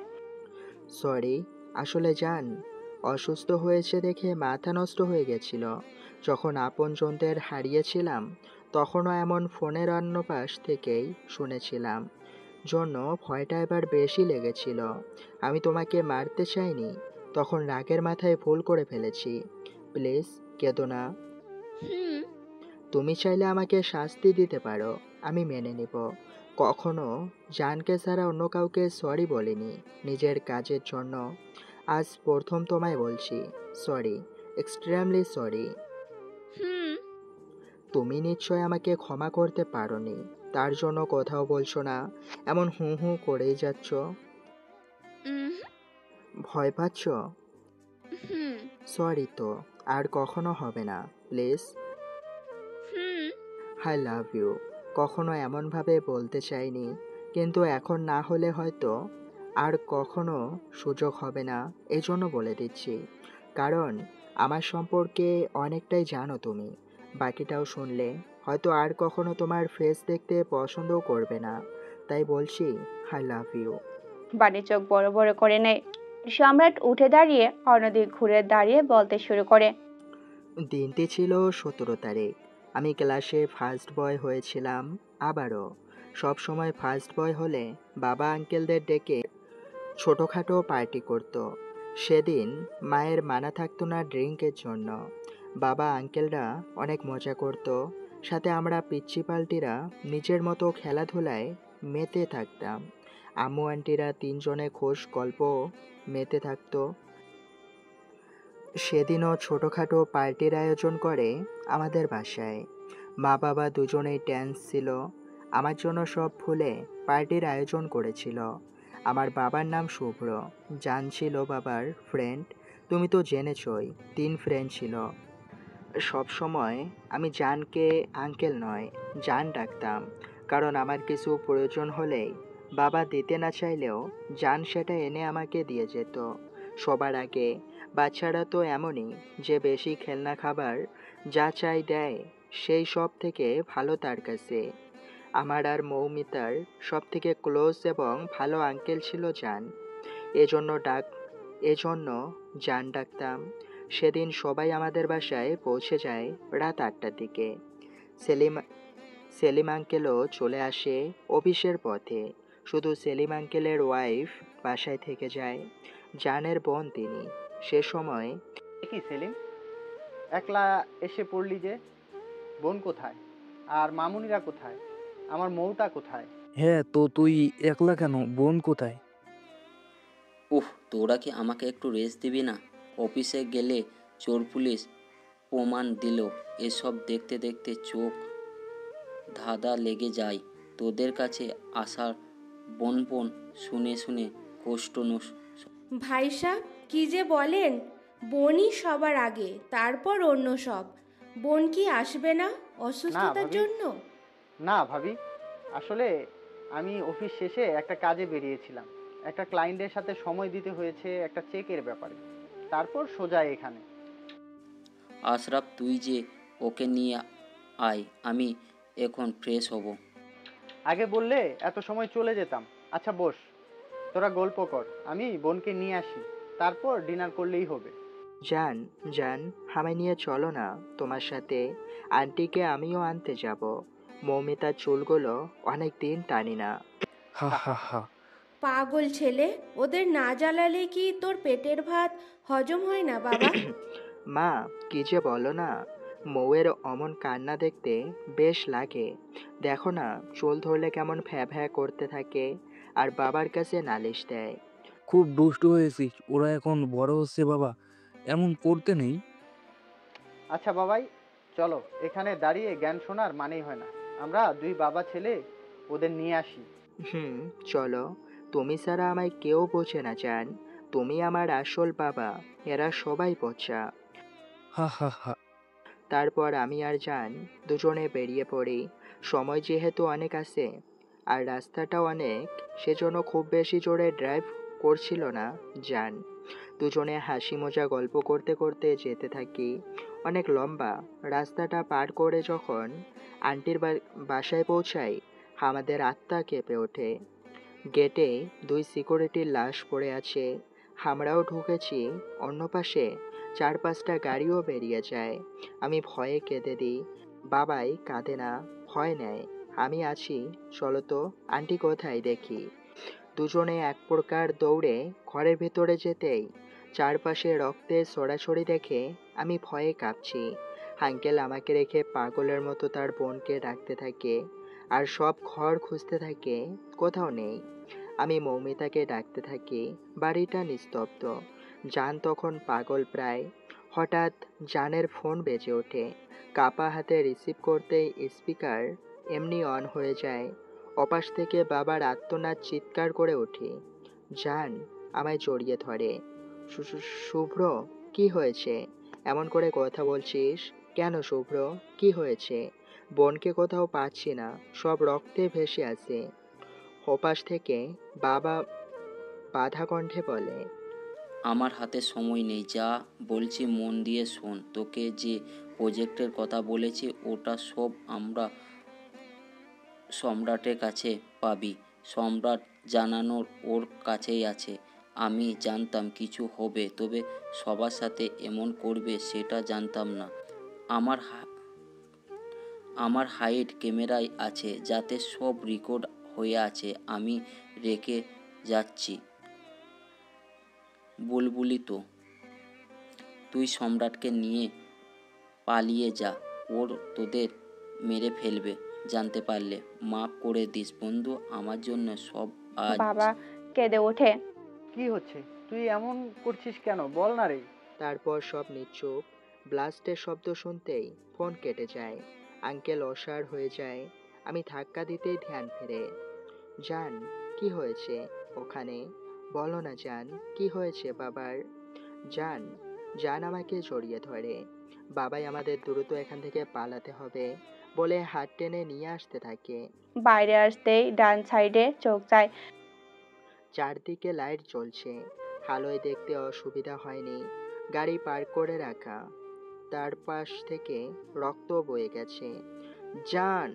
সরি, আসলে জান, অসুস্থ হয়েছে দেখে মাথা নষ্ট হয়ে গেছিল। যখন আপনজনদের হারিয়েছিলাম, তখনও এমন ফোনের অন্য পাশ থেকেই শুনেছিলাম, জন্য ভয়টা এবার বেশি লেগেছিল। আমি তোমাকে মারতে চাইনি, তখন রাগের মাথায় ভুল করে ফেলেছি। প্লিজ কেঁদো না। হুম। তুমি চাইলে আমাকে শাস্তি দিতে পারো, আমি মেনে নিব। কখনো জানকে ছাড়া অন্য কাউকে সরি বলিনি নিজের কাজের জন্য। আজ প্রথম তোমায় বলছি সরি, এক্সট্রিমলি সরি। হুম। তুমি নিশ্চয় আমাকে ক্ষমা করতে পারোনি, তার জন্য কথাও বলছো না, এমন হু হু করেই যাচ্ছ। উম, ভয় পাচ্ছ? হুম। সরি তো, আর কখনো হবে না, please. Hmm. I love you. কখনো এমনভাবে বলতে চাইনি, কিন্তু এখন না হলে হয়তো আর কখনো সুযোগ হবে না, এই জন্য বলে দিচ্ছি। কারণ আমার সম্পর্কে অনেকটাই জানো তুমি। বাকিটাও শুনলে হয়তো আর কখনো তোমার ফেস দেখতে পছন্দও করবে না, তাই বলছি আই লাভ ইউ। বাণী চোখ বড় বড় করে নেয়। সম্রাট উঠে দাঁড়িয়ে অন্যদিকে ঘুরে দাঁড়িয়ে বলতে শুরু করে। দিনটি ছিল 17 তারিখ। আমি ক্লাসে ফার্স্ট বয় হয়েছিলাম। আবারও সব সময় ফার্স্ট বয় হলে বাবা আঙ্কেলদের ডেকে ছোটোখাটো পার্টি করত। সেদিন মায়ের মানা থাকতো না ড্রিঙ্কের জন্য। বাবা আঙ্কেলরা অনেক মজা করত, সাথে আমরা পিচ্চি পাল্টিরা নিজের মতো খেলাধুলায় মেতে থাকতাম। আম্মু আন্টিরা তিনজনে খোশ গল্প মেতে থাকতো। সেদিনও ছোটোখাটো পার্টির আয়োজন করে আমাদের বাসায়। মা বাবা দুজনেই টেন্স ছিল, আমার জন্য সব ভুলে পার্টির আয়োজন করেছিল। আমার বাবার নাম শুভ্র, জান ছিল বাবার ফ্রেন্ড। তুমি তো জেনেছই, 3 ফ্রেন্ড ছিল। সব সময় আমি জানকে আঙ্কেল নয় জান ডাকতাম, কারণ আমার কিছু প্রয়োজন হলেই বাবা দিতে না চাইলেও জান সেটা এনে আমাকে দিয়ে যেত সবার আগে। বাচ্চারা তো এমনই, যে বেশি খেলনা খাবার যা চাই দেয়, সেই সব থেকে ভালো তার কাছে। আমার আর মৌমিতার সব থেকে ক্লোজ এবং ভালো আঙ্কেল ছিল জান, এজন্য এজন্য জান ডাকতাম। সেদিন সবাই আমাদের বাসায় পৌঁছে যায় রাত 8টার দিকে। সেলিম সেলিম আঙ্কেলও চলে আসে অফিসের পথে। শুধু সেলিম আঙ্কেলের ওয়াইফ বাসায় থেকে যায়, জানের বোন তিনি। সে সময় কি সেলিম, একলা এসে পড়লি যে? বোন কোথায়? আর মামুনিরা কোথায়? আমার মৌটা কোথায়? হ্যাঁ, তো তুই একলা কেন? বোন কোথায়? উফ, তোরা কি আমাকে একটু রেস্ট দিবি না? অফিসে গেলে চোর পুলিশ প্রমাণ দিল, এসব দেখতে দেখতে চোখ ধাঁধা লেগে যায়। তোদের কাছে আসার বন বন শুনে শুনে কষ্ট ভাইসা কি যে বলেন, বোনই সবার আগে, তারপর অন্য সব। বোন কি আসবে না অসুস্থতার ভাবি। জন্য? না ভাবি, আসলে আমি অফিস শেষে একটা কাজে বেরিয়েছিলাম। একটা ক্লায়েন্টের সাথে সময় দিতে হয়েছে একটা চেকের ব্যাপারে, তারপর সোজা এখানে। আশরাফ, তুই যে ওকে নিয়ে আয়, আমি এখন ফ্রেশ হব। আগে বললে এত সময় চলে যেতাম। আচ্ছা বস, তোরা গল্প কর, আমি বোনকে নিয়ে আসি, তারপর ডিনার করলেই হবে। জান, জান, আমায় নিয়ে চলো না তোমার সাথে। আন্টিকে আমিও আনতে যাব। মৌমিতার চুলগুলো অনেক দিন টানি না। হা হা হা। পাগল ছেলে, ওদের না জ্বালালে কি তোর পেটের ভাত হজম হয় না বাবা? মা, কি যে বলো না। মৌয়ের অমন কান্না দেখতে বেশ লাগে। দেখো না, চুল ধরলে কেমন ফ্যা ফ্যা করতে থাকে, আর বাবার কাছে নালিশ দেয়। খুব দুষ্টু হয়েছিস, ওরা এখন বড় হচ্ছে বাবা, এমন করতে নেই। আচ্ছা বাবাই, চলো, এখানে দাঁড়িয়ে জ্ঞান শোনার মানেই হয় না। আমরা দুই বাবা ছেলে ওদের নিয়ে আসি। হুম, চলো। তুমি ছাড়া আমায় কেউ বোঝে না জান। তুমি আমার আসল বাবা, এরা সবাই পচা। হা হা হা। তারপর আমি আর জান দুজনে বেরিয়ে পড়ি। সময় যেহেতু অনেক আছে আর রাস্তাটাও অনেক, সেজন্য খুব বেশি জোরে ড্রাইভ করছিল না জান। দুজনে হাসি মজা গল্প করতে করতে যেতে থাকি। অনেক লম্বা রাস্তাটা পার করে যখন আন্টির বাসায় পৌঁছাই, আমাদের আত্মা কেঁপে ওঠে। গেটে 2 সিকিউরিটির লাশ পড়ে আছে। আমরাও ঢুকেছি। অন্য পাশে 4-5টা গাড়িও বেরিয়ে যায়। আমি ভয়ে কেঁদে দিই। বাবাই কাঁদে না, ভয় নেয়। আমি আছি, চলো তো আন্টি কোথায় দেখি। দুজনে এক প্রকার দৌড়ে ঘরের ভেতরে যেতেই চারপাশে রক্তের ছড়াছড়ি দেখে আমি ভয়ে কাঁপছি। আঙ্কেল আমাকে রেখে পাগলের মতো তার বোনকে ডাকতে থাকে আর সব ঘর খুঁজতে থাকে, কোথাও নেই। আমি মৌমিতাকে ডাকতে থাকি, বাড়িটা নিস্তব্ধ। জান তখন পাগল প্রায়। হঠাৎ জানের ফোন বেজে ওঠে। কাপা হাতে রিসিভ করতেই স্পিকার এমনি অন হয়ে যায়। অপাশ থেকে বাবার আর্তনাদ, চিৎকার করে উঠি। জান আমায় জড়িয়ে ধরে। শুভ্র, কি হয়েছে? এমন করে কথা বলছিস কেন শুভ্র? কি হয়েছে? বোনকে কোথাও পাচ্ছি না, সব রক্তে ভেসে আছে। ওপাশ থেকে বাবা বাধা কণ্ঠে বলে, আমার হাতে সময় নেই, যা বলছি মন দিয়ে শোন। তোকে যে প্রজেক্টের কথা বলেছি ওটা সব আমরা সম্রাটের কাছে পাবি। সম্রাট জানানোর ওর কাছেই আছে। আমি জানতাম কিছু হবে, তবে সবার সাথে এমন করবে সেটা জানতাম না। আমার হাইড ক্যামেরায় আছে, যাতে সব রেকর্ড হয়ে আছে। আমি রেখে যাচ্ছি। বুলবুলি তো তুই সম্রাটকে নিয়ে পালিয়ে যা, ওর তোদের মেরে ফেলবে জানতে পারলে। মাফ করে দিস বন্ধু, আমার জন্য সব আজ। বাবা কেঁদে ওঠে। কি হচ্ছে? তুই এমন করছিস কেন? বল না রে। তারপর সব নিশ্চুপ। ব্লাস্টের শব্দ শুনতেই ফোন কেটে যায়। আঙ্কেল অসাড় হয়ে যায়। আমি ধাক্কা দিতেই ধ্যান ফেরে। জান, কি হয়েছে ওখানে? বলো না জান, কি হয়েছে বাবার? জান জান আমাকে জড়িয়ে ধরে। বাবাই আমাদের দ্রুত এখান থেকে পালাতে হবে বলে হাত টেনে নিয়ে আসতে থাকে। বাইরে আসতেই ডান সাইডে চোখ যায়। চারদিকে লাইট জ্বলছে। আলোয় দেখতে অসুবিধা হয়নি। গাড়ি পার্ক করে রাখা। তার পাশ থেকে রক্ত বয়ে গেছে। জান,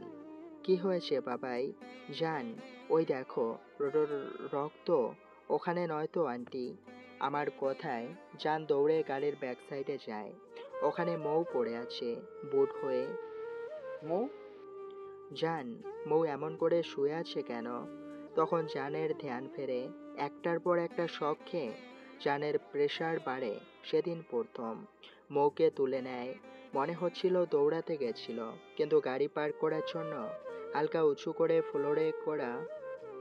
কি হয়েছে বাবাই? জান, ওই দেখো, রক্ত। ওখানে নয়তো আন্টি? আমার কথায় জান দৌড়ে গাড়ির ব্যাক সাইডে যায়। ওখানে মৌ পড়ে আছে বুট হয়ে। মৌ? জান, মৌ এমন করে শুয়ে আছে কেন? তখন জানের ধ্যান ফেরে। একটার পর একটা শক খেয়ে জানের প্রেশার বাড়ে। সেদিন প্রথম মৌকে তুলে নেয়। মনে হচ্ছিল দৌড়াতে গেছিল, কিন্তু গাড়ি পার্ক করার জন্য হালকা উঁচু করে ফ্লোরে করা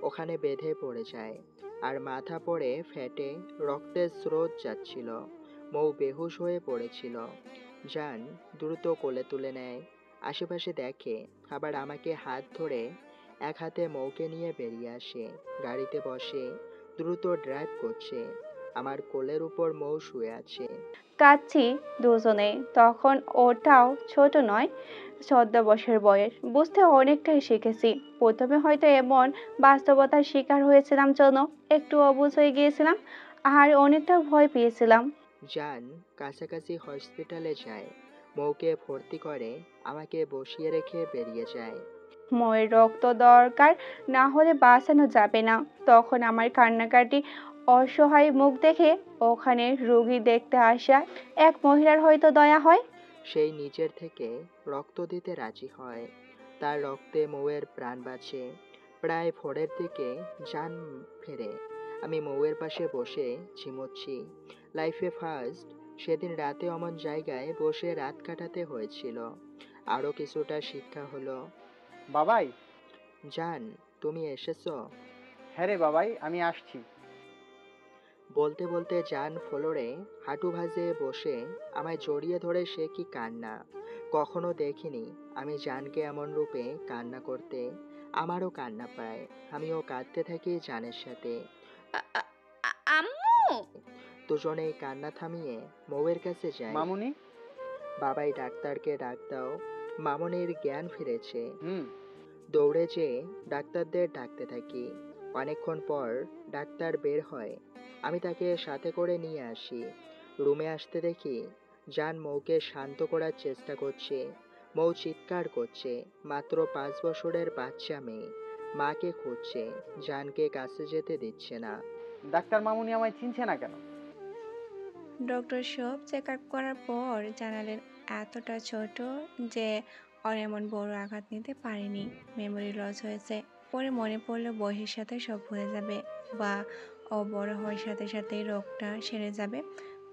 ওখানে বেঁধে পড়ে যায়। আর মাথা পড়ে ফেটে রক্তের স্রোত যাচ্ছিল। মৌ বেহুশ হয়ে পড়েছিল। জান দ্রুত কোলে তুলে নেয়। আশেপাশে দেখে, আবার আমাকে হাত ধরে এক হাতে মৌকে নিয়ে বেরিয়ে আসে। গাড়িতে বসে দ্রুত ড্রাইভ করছে। আমার কোলের উপর মৌ শুয়ে আছে। কাচ্ছি দুজনে। তখন ওটাও ছোট নয়, 14 বছর বয়স। বুঝতে অনেকটাই শিখেছি। প্রথমে হয়তো এমন বাস্তবতার শিকার হয়েছিলাম জন্য একটু অবুঝ হয়ে গিয়েছিলাম, আর অনেকটা ভয় পেয়েছিলাম। জান কাছাকাছি হসপিটালে যায়। মৌকে ভর্তি করে, আমাকে বসিয়ে রেখে বেরিয়ে যায়। ময়ের রক্ত দরকার, না হলে বাঁচানো যাবে না। তখন আমার কান্নাকাটি অসহায় মুখ দেখে ওখানে রোগী দেখতে আসা এক মহিলার হয়তো দয়া হয়। সেই নিজের থেকে রক্ত দিতে রাজি হয়। তার রক্তে মৌয়ের প্রাণ বাঁচে। প্রায় ভোরের দিকে জান ফেরে। আমি মৌয়ের পাশে বসে ঝিমোচ্ছি। লাইফে ফার্স্ট সেদিন রাতে অমন জায়গায় বসে রাত কাটাতে হয়েছিল। আরও কিছুটা শিক্ষা হলো। বাবাই? জান, তুমি এসেছো? হ্যাঁ রে বাবাই, আমি আসছি। বলতে বলতে জান ফ্লোরে হাঁটু ভাঁজে বসে আমায় জড়িয়ে ধরে। সে কি কান্না! কখনো দেখিনি আমি জানকে এমন রূপে কান্না করতে। আমারও কান্না পায়। আমিও কাঁদতে থাকি জানের সাথে। আম্মু! দুজনেই কান্না থামিয়ে মৌয়ের কাছে যাই। মামুনি? বাবাই ডাক্তারকে ডাক দাও। মামনির জ্ঞান ফিরেছে। হুম। দৌড়ে যেয়ে ডাক্তারদের ডাকতে থাকি। অনেকক্ষণ পর ডাক্তার বের হয়। আমি তাকে সাথে করে নিয়ে আসি। রুমে আসতে দেখি জান মৌকে শান্ত করার চেষ্টা করছে। মৌ চিৎকার করছে। মাত্র 5 বছরের বাচ্চা মেয়ে, মাকে খুঁজছে। জানকে কাছে যেতে দিচ্ছে না। ডাক্তার মামুনি আমায় চিনছে না কেন? ডক্টর সব চেক আপ করার পর জানালেন এতটা ছোট যে ওর এমন বড় আঘাত নিতে পারেনি। মেমোরি লস হয়েছে। পরে মনে পড়লো বয়সের সাথে সব ভুলে যাবে, বা ও বড় হওয়ার সাথে সাথেই রোগটা সেরে যাবে,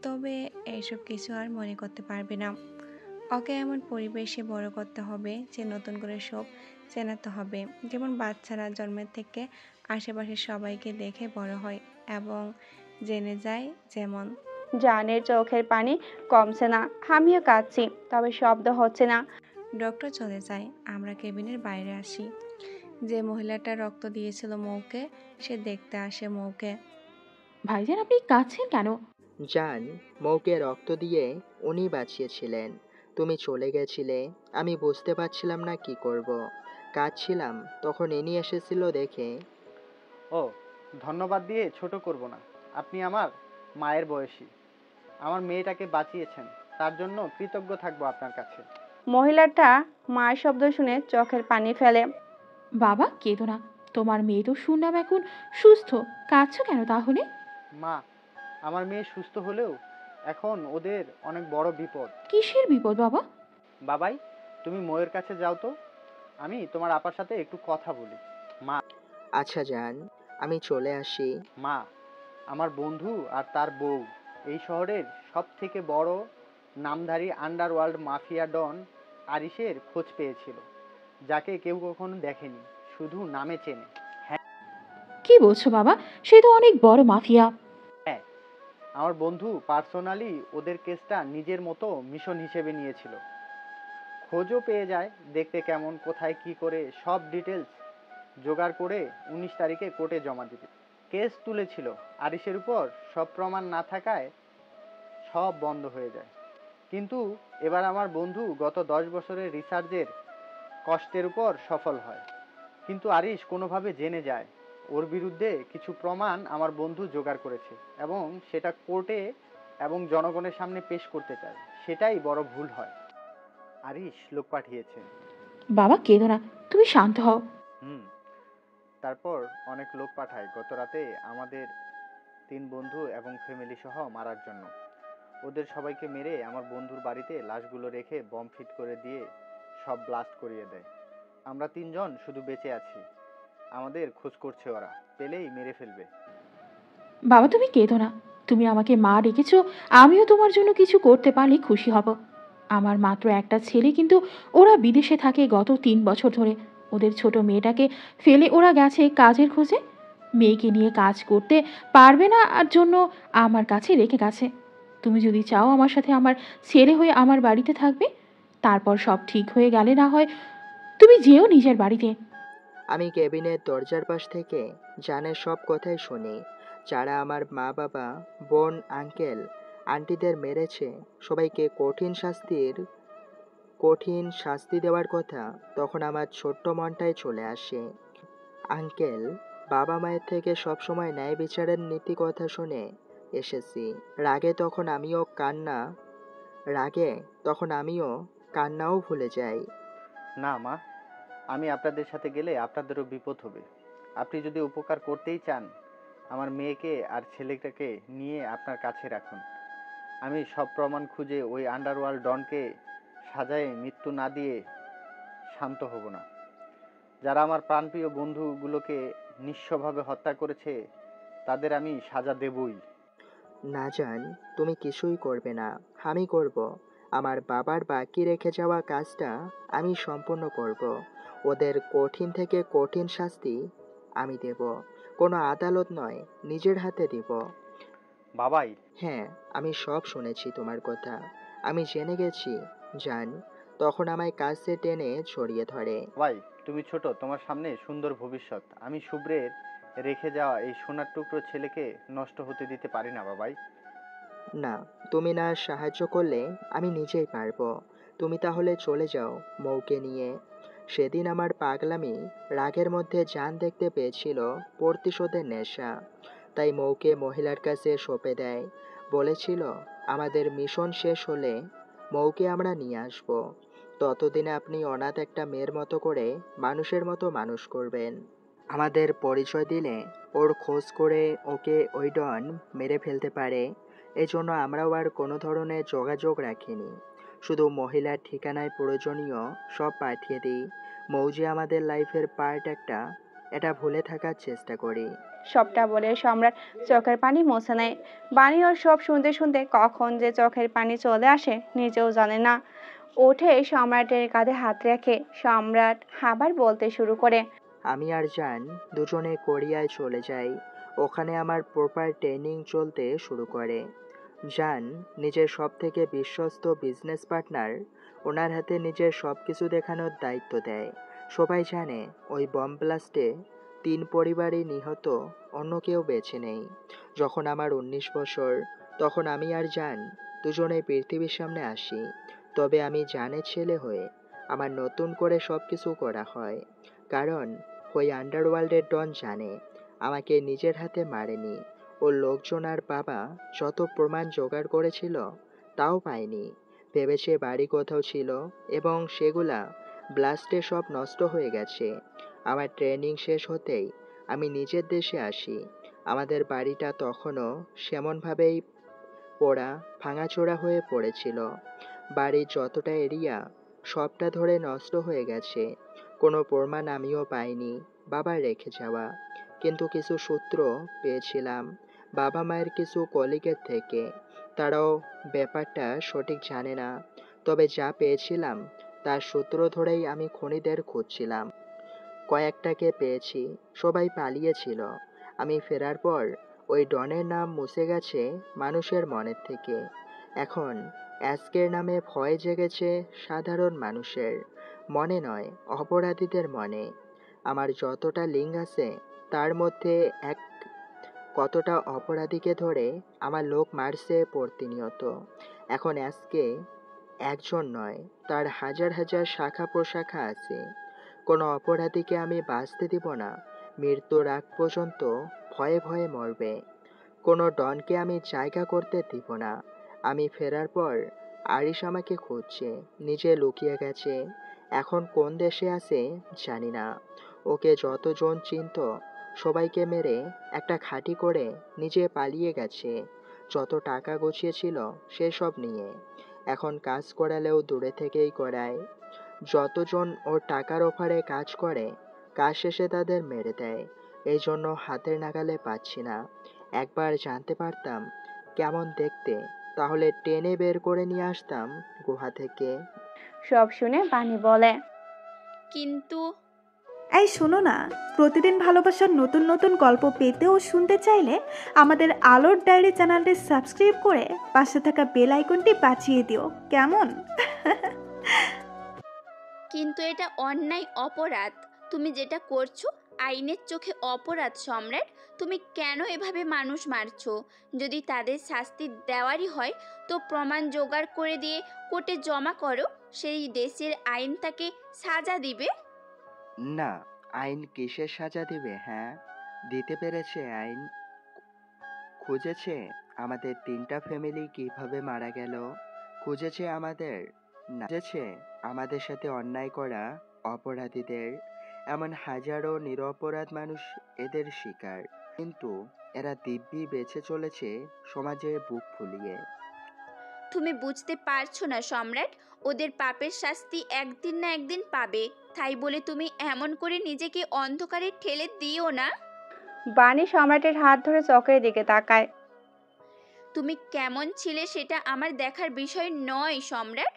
তবে এইসব কিছু আর মনে করতে পারবে না। ওকে এমন পরিবেশে বড় করতে হবে যে নতুন করে সব চেনাতে হবে, যেমন বাচ্চারা জন্মের থেকে আশেপাশের সবাইকে দেখে বড় হয় এবং জেনে যায়। যেমন জানের চোখের পানি কমছে না, আমিও কাঁদছি, তবে শব্দ হচ্ছে না। ডক্টর চলে যায়, আমরা কেবিনের বাইরে আসি। যে মহিলাটা রক্ত দিয়েছিল মৌকে, সে দেখতে আসে মৌকে। ভাইজান, আপনি কাঁদছেন কেন? জান, মৌকে রক্ত দিয়ে উনি বাঁচিয়েছিলেন। তুমি চলে গেছিলে, আমি বুঝতে পারছিলাম না কি করব। কাঁদছিলাম, তখন ইনি এসেছিল দেখে। ও, ধন্যবাদ দিয়ে ছোট করব না। আপনি আমার মায়ের বয়সী, আমার মেয়েটাকে বাঁচিয়েছেন, তার জন্য কৃতজ্ঞ থাকবো আপনার কাছে। মহিলাটা মায়ের শব্দ শুনে চোখের পানি ফেলে। বাবা, কেঁদো না। তোমার মেয়ে তো শুনলাম এখন সুস্থ। কাঁদছো কেন তাহলে? মা, আমার মেয়ে সুস্থ হলেও এখন ওদের অনেক বড় বিপদ। কিসের বিপদ বাবা? বাবাই, তুমি ময়ের কাছে যাও তো, আমি তোমার আপার সাথে একটু কথা বলি। মা। আচ্ছা জান, আমি চলে আসি। মা, আমার বন্ধু আর তার বউ এই শহরের সব থেকে বড় নামধারী আন্ডারওয়ার্ল্ড মাফিয়া ডন আরিশের খোঁজ পেয়েছিল, যাকে কেউ কখনো দেখেনি, শুধু নামে চেনে। হ্যাঁ। কি বলছো বাবা? সে তো অনেক বড় মাফিয়া। হ্যাঁ, আমার বন্ধু পার্সোনালি ওদের কেসটা নিজের মতো মিশন হিসেবে নিয়েছিল। খোঁজও পেয়ে যায়, দেখতে কেমন, কোথায় কি করে, সব ডিটেলস জোগাড় করে 19 তারিখে কোর্টে জমা দিবে। কেস তুলেছিল, আরিশের উপর সব প্রমাণ না থাকায় সব বন্ধ হয়ে যায়। কিন্তু এবার আমার বন্ধু গত 10 বছরের রিসার্চের কষ্টের উপর সফল হয়। কিন্তু আরিশ কোনোভাবে জেনে যায় ওর বিরুদ্ধে কিছু প্রমাণ আমার বন্ধু জোগাড় করেছে এবং সেটা কোর্টে এবং জনগণের সামনে পেশ করতে চায়। সেটাই বড় ভুল হয়। আরিশ লোক পাঠিয়েছে। বাবা, কেঁদো না, তুমি শান্ত হও। তারপর অনেক লোক পাঠায় গত রাতে আমাদের 3 বন্ধু এবং ফ্যামিলি সহ মারার জন্য। ওদের সবাইকে মেরে আমার বন্ধুর বাড়িতে লাশগুলো রেখে বম ফিট করে দিয়ে সব ব্লাস্ট করিয়ে দেয়। আমরা 3 জন শুধু বেঁচে আছি, আমাদের খোঁজ করছে ওরা, পেলেই মেরে ফেলবে। বাবা, তুমি কেঁদো না। তুমি আমাকে মা ডেকেছো, আমিও তোমার জন্য কিছু করতে পারলে খুশি হব। আমার মাত্র একটা ছেলে, কিন্তু ওরা বিদেশে থাকে গত 3 বছর ধরে। ওদের ছোট মেয়েটাকে ফেলে ওরা গেছে কাজের খোঁজে। মেয়েকে নিয়ে কাজ করতে পারবে না, আর জন্য আমার কাছে রেখে গেছে। তুমি যদি চাও আমার সাথে আমার ছেলে হয়ে আমার বাড়িতে থাকবে, তারপর সব ঠিক হয়ে গেলে না হয় তুমি যেও নিজের বাড়িতে। আমি কেবিনের দরজার পাশ থেকে জানের সব কথাই শুনি। যারা আমার মা বাবা, বোন, আঙ্কেল, আন্টিদের মেরেছে, সবাইকে কঠিন শাস্তি দেওয়ার কথা, তখন আমার ছোট্ট মনটাই চলে আসে। আঙ্কেল, বাবা মায়ের থেকে সবসময় ন্যায় বিচারের নীতি কথা শুনে এসেছি। রাগে তখন আমিও কান্নাও ভুলে যাই। না মা, আমি আপনাদের সাথে গেলে আপনাদেরও বিপদ হবে। আপনি যদি উপকার করতেই চান, আমার মেয়েকে আর ছেলেটাকে নিয়ে আপনার কাছে রাখুন। আমি সব প্রমাণ খুঁজে ওই আন্ডারওয়ার্ল্ড ডনকে সাজায় মৃত্যু না দিয়ে শান্ত হব না। যারা আমার প্রাণপ্রিয় বন্ধুগুলোকে নিঃস্বভাবে হত্যা করেছে, তাদের আমি সাজা দেবই। না জান, তুমি কিছুই করবে না, আমি করব। আমার বাবার বাকি রেখে যাওয়া কাজটা আমি সম্পূর্ণ করব। ওদের কঠিন থেকে কঠিন শাস্তি আমি দেব। কোনো আদালত নয়, নিজের হাতে দিব। বাবাই। হ্যাঁ, আমি সব শুনেছি তোমার কথা। আমি জেনে গেছি। জান তখন আমায় কাছে টেনে ছড়িয়ে ধরে। ভাই, তুমি ছোট, তোমার সামনে সুন্দর ভবিষ্যৎ। আমি শুভ্রের রেখে যাওয়া এই সোনার টুকরো ছেলেকে নষ্ট হতে দিতে পারি না বাবাই। না, তুমি না সাহায্য করলে আমি নিজেই পারবো। তুমি তাহলে চলে যাও মৌকে নিয়ে। সেদিন আমার পাগলামি রাগের মধ্যে জান দেখতে পেয়েছিল প্রতিশোধের নেশা, তাই মৌকে মহিলার কাছে সঁপে দেয়। বলেছিল আমাদের মিশন শেষ হলে মৌকে আমরা নিয়ে আসব। ততদিনে আপনি অনাথ একটা মেয়ের মতো করে মানুষের মতো মানুষ করবেন। আমাদের পরিচয় দিলে ওর খোঁজ করে ওকে ওই ডন মেরে ফেলতে পারে। এজন্য আমরাও আর কোনো ধরনের যোগাযোগ রাখিনি, শুধু মহিলার ঠিকানায় প্রয়োজনীয় সব পাঠিয়ে দিই। মৌজি আমাদের লাইফের পার্ট একটা, এটা ভুলে থাকার চেষ্টা করি। সবটা বলে সম্রাট চোখের পানি মুছে নেয়। বাণী ওর সব শুনতে শুনতে কখন যে চোখের পানি চলে আসে নিজেও জানে না। উঠে সম্রাটের কাঁধে হাত রেখে সম্রাট আবার বলতে শুরু করে। আমি আর জান দুজনে কোরিয়ায় চলে যাই। ওখানে আমার প্রপার ট্রেনিং চলতে শুরু করে। জান নিজের সব থেকে বিশ্বস্ত বিজনেস পার্টনার, ওনার হাতে নিজের সব কিছু দেখানোর দায়িত্ব দেয়। সবাই জানে ওই বম ব্লাস্টে 3 পরিবারই নিহত, অন্য কেউ বেঁচে নেই। যখন আমার 19 বছর, তখন আমি আর জান দুজনেই পৃথিবীর সামনে আসি। তবে আমি জানের ছেলে হয়ে আমার নতুন করে সব কিছু করা হয়, কারণ ওই আন্ডারওয়ার্ল্ডের ডন জানে আমাকে নিজের হাতে মারেনি। ওর লোকজন আর বাবা যত প্রমাণ জোগাড় করেছিল তাও পায়নি। ভেবেছে বাড়ি কোথাও ছিল এবং সেগুলা ব্লাস্টে সব নষ্ট হয়ে গেছে। আমার ট্রেনিং শেষ হতেই আমি নিজের দেশে আসি। আমাদের বাড়িটা তখনও সেমনভাবেই পোড়া ভাঙাচোরা হয়ে পড়েছিল। বাড়ির যতটা এরিয়া সবটা ধরে নষ্ট হয়ে গেছে। কোনো প্রমাণ আমিও পাইনি বাবার রেখে যাওয়া, কিন্তু কিছু সূত্র পেয়েছিলাম বাবা মায়ের কিছু কলিগের থেকে। তারাও ব্যাপারটা সঠিক জানে না, তবে যা পেয়েছিলাম তার সূত্র ধরেই আমি খুনিদের খুঁজছিলাম। কয়েকটাকে পেয়েছি, সবাই পালিয়েছিল। আমি ফেরার পর ওই ডনের নাম মুছে গেছে মানুষের মনের থেকে। এখন অ্যাস্কের নামে ভয় জেগেছে সাধারণ মানুষের মনে, নয় অপরাধীদের মনে। আমার যতটা লিঙ্ক আছে তার মধ্যে এক কতটা অপরাধীকে ধরে আমার লোক মারছে প্রতিনিয়ত। এখন অ্যাস্কে একজন নয়, তার হাজার হাজার শাখা প্রশাখা আছে। কোনো অপরাধীকে আমি বাঁচতে দিব না, মৃত্যুর আগ পর্যন্ত ভয়ে ভয়ে মরবে। কোনো ডনকে আমি জায়গা করতে দিব না। আমি ফেরার পর আরিশ আমাকে খুঁজছে, নিজে লুকিয়ে গেছে। এখন কোন দেশে আছে জানি না। ওকে যতজন চিনত সবাইকে মেরে একটা খাঁটি করে নিজে পালিয়ে গেছে। যত টাকা গুছিয়েছিল সেসব নিয়ে। এখন কাজ করালেও দূরে থেকেই করায়। যতজন ওর টাকার অফারে কাজ করে, কাজ শেষে তাদের মেরে দেয়। এই জন্য হাতের নাগালে পাচ্ছি না। একবার জানতে পারতাম কেমন দেখতে, তাহলে টেনে বের করে নিয়ে আসতাম গুহা থেকে। সব শুনে বানি বলে, কিন্তু এই শোনো না, প্রতিদিন ভালোবাসার নতুন নতুন গল্প পেতে ও শুনতে চাইলে আমাদের আলোর ডায়েরি চ্যানেলটি সাবস্ক্রাইব করে পাশে থাকা বেল আইকনটি বাজিয়ে দিও, কেমন? কিন্তু এটা অন্যায়, অপরাধ। তুমি যেটা করছো আইনের চোখে অপরাধ সম্রাট। তুমি কেন এভাবে মানুষ মারছো? যদি তাদের শাস্তি দেওয়ারই হয় তো প্রমাণ জোগাড় করে দিয়ে কোর্টে জমা করো, সেই দেশের আইন তাকে সাজা দিবে। না, আইন কিসের সাজা দিবে? হ্যাঁ, দিতে পেরেছে আইন। খুঁজেছে আমাদের 3টা ফ্যামিলি কিভাবে মারা গেল, খুঁজেছে আমাদের খুঁজেছে আমাদের সাথে অন্যায় করা অপরাধীদের। এমন হাজারো নিরপরাধ মানুষ এদের শিকার, কিন্তু এরা দিব্যি বেঁচে চলেছে সমাজে বুক ফুলিয়ে। তুমি বুঝতে পারছো না সম্রাট, ওদের পাপের শাস্তি একদিন না একদিন পাবে। তাই বলে তুমি এমন করে নিজেকে অন্ধকারে ঠেলে দিও না। বানি সম্রাটের হাত ধরে চোখের দিকে তাকায়। তুমি কেমন ছিলে সেটা আমার দেখার বিষয় নয় সম্রাট।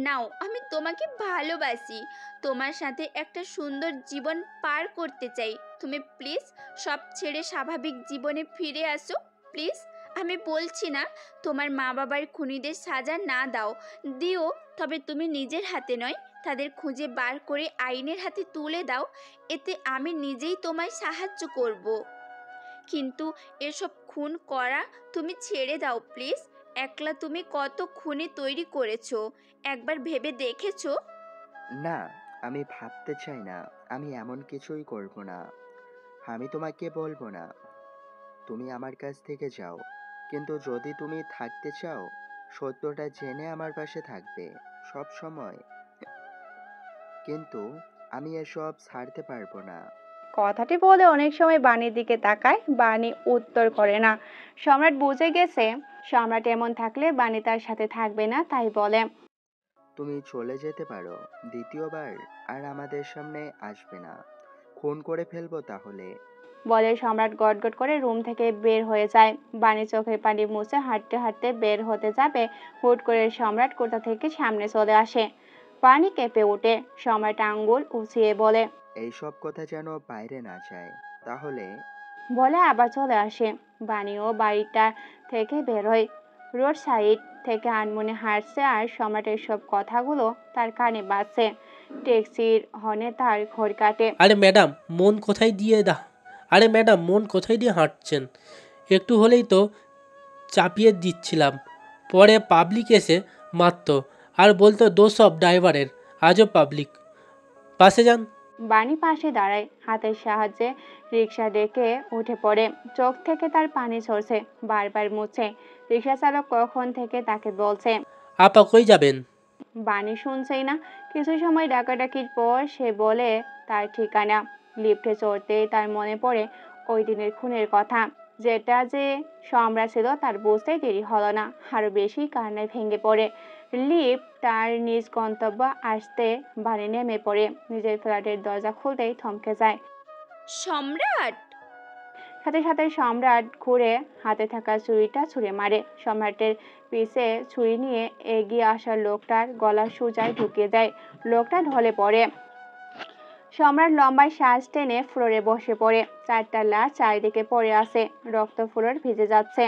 নাও, আমি তোমাকে ভালোবাসি, তোমার সাথে একটা সুন্দর জীবন পার করতে চাই। তুমি প্লিজ সব ছেড়ে স্বাভাবিক জীবনে ফিরে আসো প্লিজ। আমি বলছি না তোমার মা বাবার খুনিদের সাজা না দাও, দিও, তবে তুমি নিজের হাতে নয়, তাদের খুঁজে বার করে আইনের হাতে তুলে দাও। এতে আমি নিজেই তোমায় সাহায্য করব। কিন্তু এসব খুন করা তুমি ছেড়ে দাও প্লিজ। একলা তুমি কত খুনি তৈরি করেছো, একবার ভেবে দেখেছো? না, আমি ভাবতে চাই না। আমি এমন কিছুই করব না। আমি তোমাকে বলবো না তুমি আমার কাছ থেকে যাও, কিন্তু যদি তুমি থাকতে চাও সত্যটা জেনে আমার পাশে থাকবে সব সময়। কিন্তু আমি এসব ছাড়তে পারবো না। কথাটি বলে অনেক সময় বানির দিকে তাকায়। বানি উত্তর করে না। সম্রাট বুঝে গেছে সম্রাট এমন থাকলে বানি তার সাথে থাকবে না, তাই বলে, তুমি চলে যেতে পারো, দ্বিতীয়বার আর আমাদের সামনে আসবে না। খুন করে ফেলবো তাহলে। বলে সম্রাট গটগট করে রুম থেকে বের হয়ে যায়। বানি চোখের পানি মুছে হাঁটতে হাঁটতে বের হতে যাবে, হুট করে সম্রাট কোথা থেকে সামনে চলে আসে। পানি কেঁপে ওঠে। সম্রাট আঙ্গুল উঁচিয়ে বলে, এইসব কথা যেন বাইরে না যায় তাহলে। বলে আবার চলে আসে। বাণীও বাড়িটা থেকে বেরোয়। রোড সাইড থেকে আনমনে হাঁটছে আর সম্রাটের সব কথাগুলো তার কানে বাজছে। ট্যাক্সির হর্নে তার ঘোর কাটে। আরে ম্যাডাম মন কোথায় দিয়ে হাঁটছেন? একটু হলেই তো চাপিয়ে দিচ্ছিলাম, পরে পাবলিক এসে মারতো আর বলতো দোষ সব ড্রাইভারের। আজও পাবলিক। পাশে যান। বাণী পাশে দাঁড়ায়, হাতের সাহায্যে রিক্সা ডেকে উঠে পড়ে। চোখ থেকে তার পানি ঝরছে, বারবার মুছছে। রিক্সা চালক কখন থেকে তাকে বলছে। আপা কই যাবেন? বাণী শুনছেই না। কিছু সময় ডাকাডাকির পর সে বলে তার ঠিকানা। লিফটে চড়তেই তার মনে পড়ে ওই দিনের খুনের কথা। যেটা যে সম্রাট ছিল তার বুঝতেই দেরি হলো না, আরো বেশি কান্নায় ভেঙে পড়ে। লিফট তার নিজ গন্তব্য আসতে বাণী নেমে পড়ে। নিজের ফ্ল্যাটের দরজা খুলতেই থমকে যায়। সম্রাট! সাথে সাথে সম্রাট ঘুরে হাতে থাকা ছুরিটা ছুঁড়ে মারে। সম্রাটের পিছে ছুরি নিয়ে এগিয়ে আসা লোকটার গলা সোজায় ঢুকিয়ে দেয়। লোকটা ঢলে পড়ে। সম্রাট লম্বায় শ্বাস টেনে ফ্লোরে বসে পড়ে। চারটা লাশ চারিদিকে পড়ে আছে, রক্ত ফ্লোর ভিজে যাচ্ছে।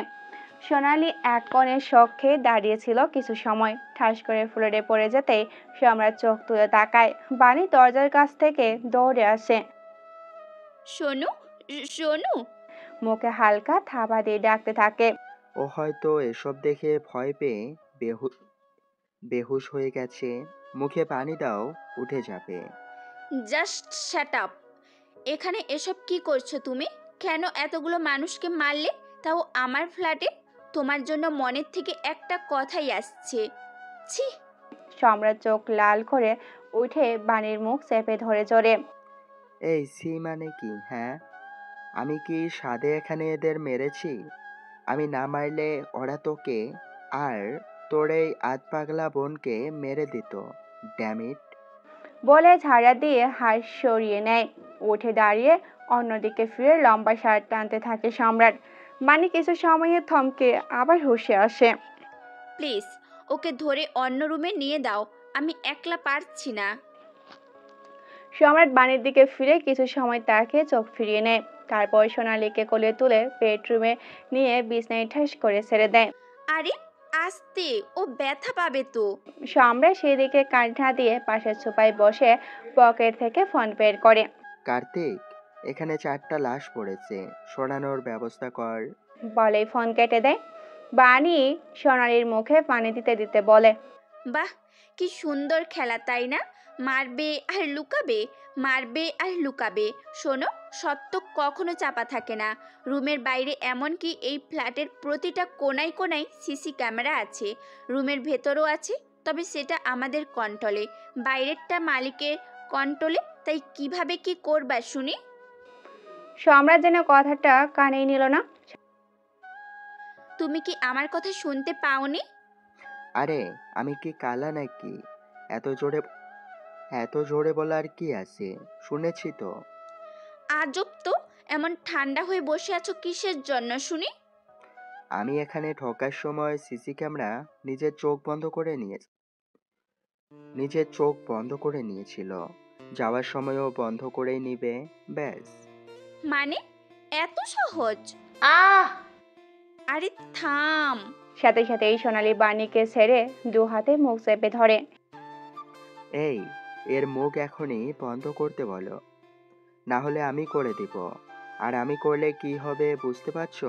সোনালি এক কোণে শক খেয়ে দাঁড়িয়েছিল কিছু সময়। ঠাস করে ফ্লোরে পড়ে যেতেই সম্রাট চোখ তুলে তাকায়। বাণী দরজার কাছ থেকে দৌড়ে আসে। শোনো শোনো, মুখে হালকা থাবা দিয়ে ডাকতে থাকে। ও হয়তো এসব দেখে ভয় পেয়ে বেহুশ হয়ে গেছে। মুখে পানি দাও, উঠে যাবে। Just shut up. এখানে এসব কি করছো তুমি? কেন এতগুলো মানুষকে মারলে, তাও আমার ফ্ল্যাটে? তোমার জন্য মনের থেকে একটা কথাই আসছে, ছি। সম্রাট চোখ লাল করে উঠে বাণীর মুখ চেপে ধরে জোরে। এই সি মানে কি? হ্যাঁ, আমি কি সাদে এখানে এদের মেরেছি? আমি না মারলে ওরা তোকে আর তোর এই আধ পাগলা বোনকে মেরে দিত। ড্যামিট! বলে ঝাড়া দিয়ে হাত সরিয়ে নেয়। উঠে দাঁড়িয়ে অন্যদিকে ফিরে লম্বা শার্ট টানতে থাকে সম্রাট। বাণী কিছু সময়ে থমকে আবার হুঁশে আসে। প্লিজ ওকে ধরে অন্য রুমে নিয়ে দাও, আমি একলা পারছি না। সম্রাট বাণীর দিকে ফিরে কিছু সময় তাকে চোখ ফিরিয়ে নেয়। তারপর সোনালীকে কোলে তুলে বেডরুমে নিয়ে বিছনায় ঠাস করে ছেড়ে দেয়। আরে আস্তে, ও ব্যথা পাবে তো। সম্রাট সেদিকে কাঁধা দিয়ে পাশের সোফায় বসে পকেট থেকে ফোন বের করে। কার্তিক, এখানে 4টা লাশ পড়েছে, সরানোর ব্যবস্থা কর। বলেই ফোন কেটে দেয়। বাণী সোনালীর মুখে পানি দিতে দিতে বলে, বাহ, কি সুন্দর খেলা তাই না? মারবে আর লুকাবে, মারবে আর লুকাবে। শোনো, সত্য কখনো চাপা থাকে না। রুমের বাইরে, এমনকি এই ফ্ল্যাটের প্রতিটা কোনায় কোনায় সিসি ক্যামেরা আছে। রুমের ভেতরও আছে, তবে সেটা আমাদের কন্ট্রোলে, বাইরেরটা মালিকের কন্ট্রোলে। তাই কিভাবে কি করবা শুনি? সম্রাট যেন কথাটা কানেই নিল না। তুমি কি আমার কথা শুনতে পাওনি? আরে আমি কি কালা নাকি? এত জোরে বলার কি আছে? শুনেছি তো। আজব তো, এমন ঠান্ডা হয়ে বসে আছো কিসের জন্য শুনি? আমি এখানে ঢোকার সময় সিসি ক্যামেরা নিজের চোখ বন্ধ করে নিয়েছিল। যাওয়ার সময়ও বন্ধ করেই নিবে, ব্যাস। মানে এত সহজ? আরে থাম। সাথে সাথেই সোনালী বাণীকে ছেড়ে দু হাতে মুখ চেপে ধরে। এই, এর মুখ এখনই বন্ধ করতে বলো, না হলে আমি করে দিব। আর আমি করলে কি হবে বুঝতে পারছো?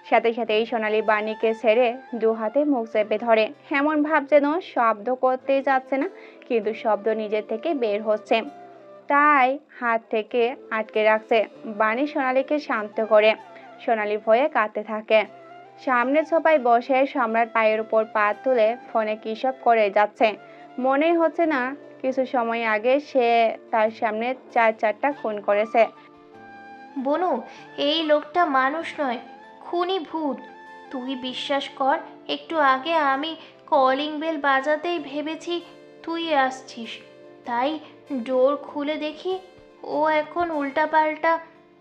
সাথে সাথেই সোনালী বাণীকে ছেড়ে দু হাতে মুখ চেপে ধরে। এমন ভাব যেন শব্দ করতেই যাচ্ছে না, কিন্তু শব্দ নিজের থেকে বের হচ্ছে, তাই হাত থেকে আটকে রাখছে। বাণী সোনালীকে শান্ত করে। সোনালী ভয়ে কাঁদতে থাকে। সামনে সোফায় বসে সম্রাট পায়ের উপর পা তুলে ফোনে কি সব করে যাচ্ছে। মনেই হচ্ছে না কিছু সময় আগে সে তার সামনে 4টা খুন করেছে। বনু, এই লোকটা মানুষ নয়, খুনি ভূত। তুই বিশ্বাস কর, একটু আগে আমি কলিং বেল বাজাতেই ভেবেছি তুই আসছিস, তাই ডোর খুলে দেখি ও এখন উল্টাপাল্টা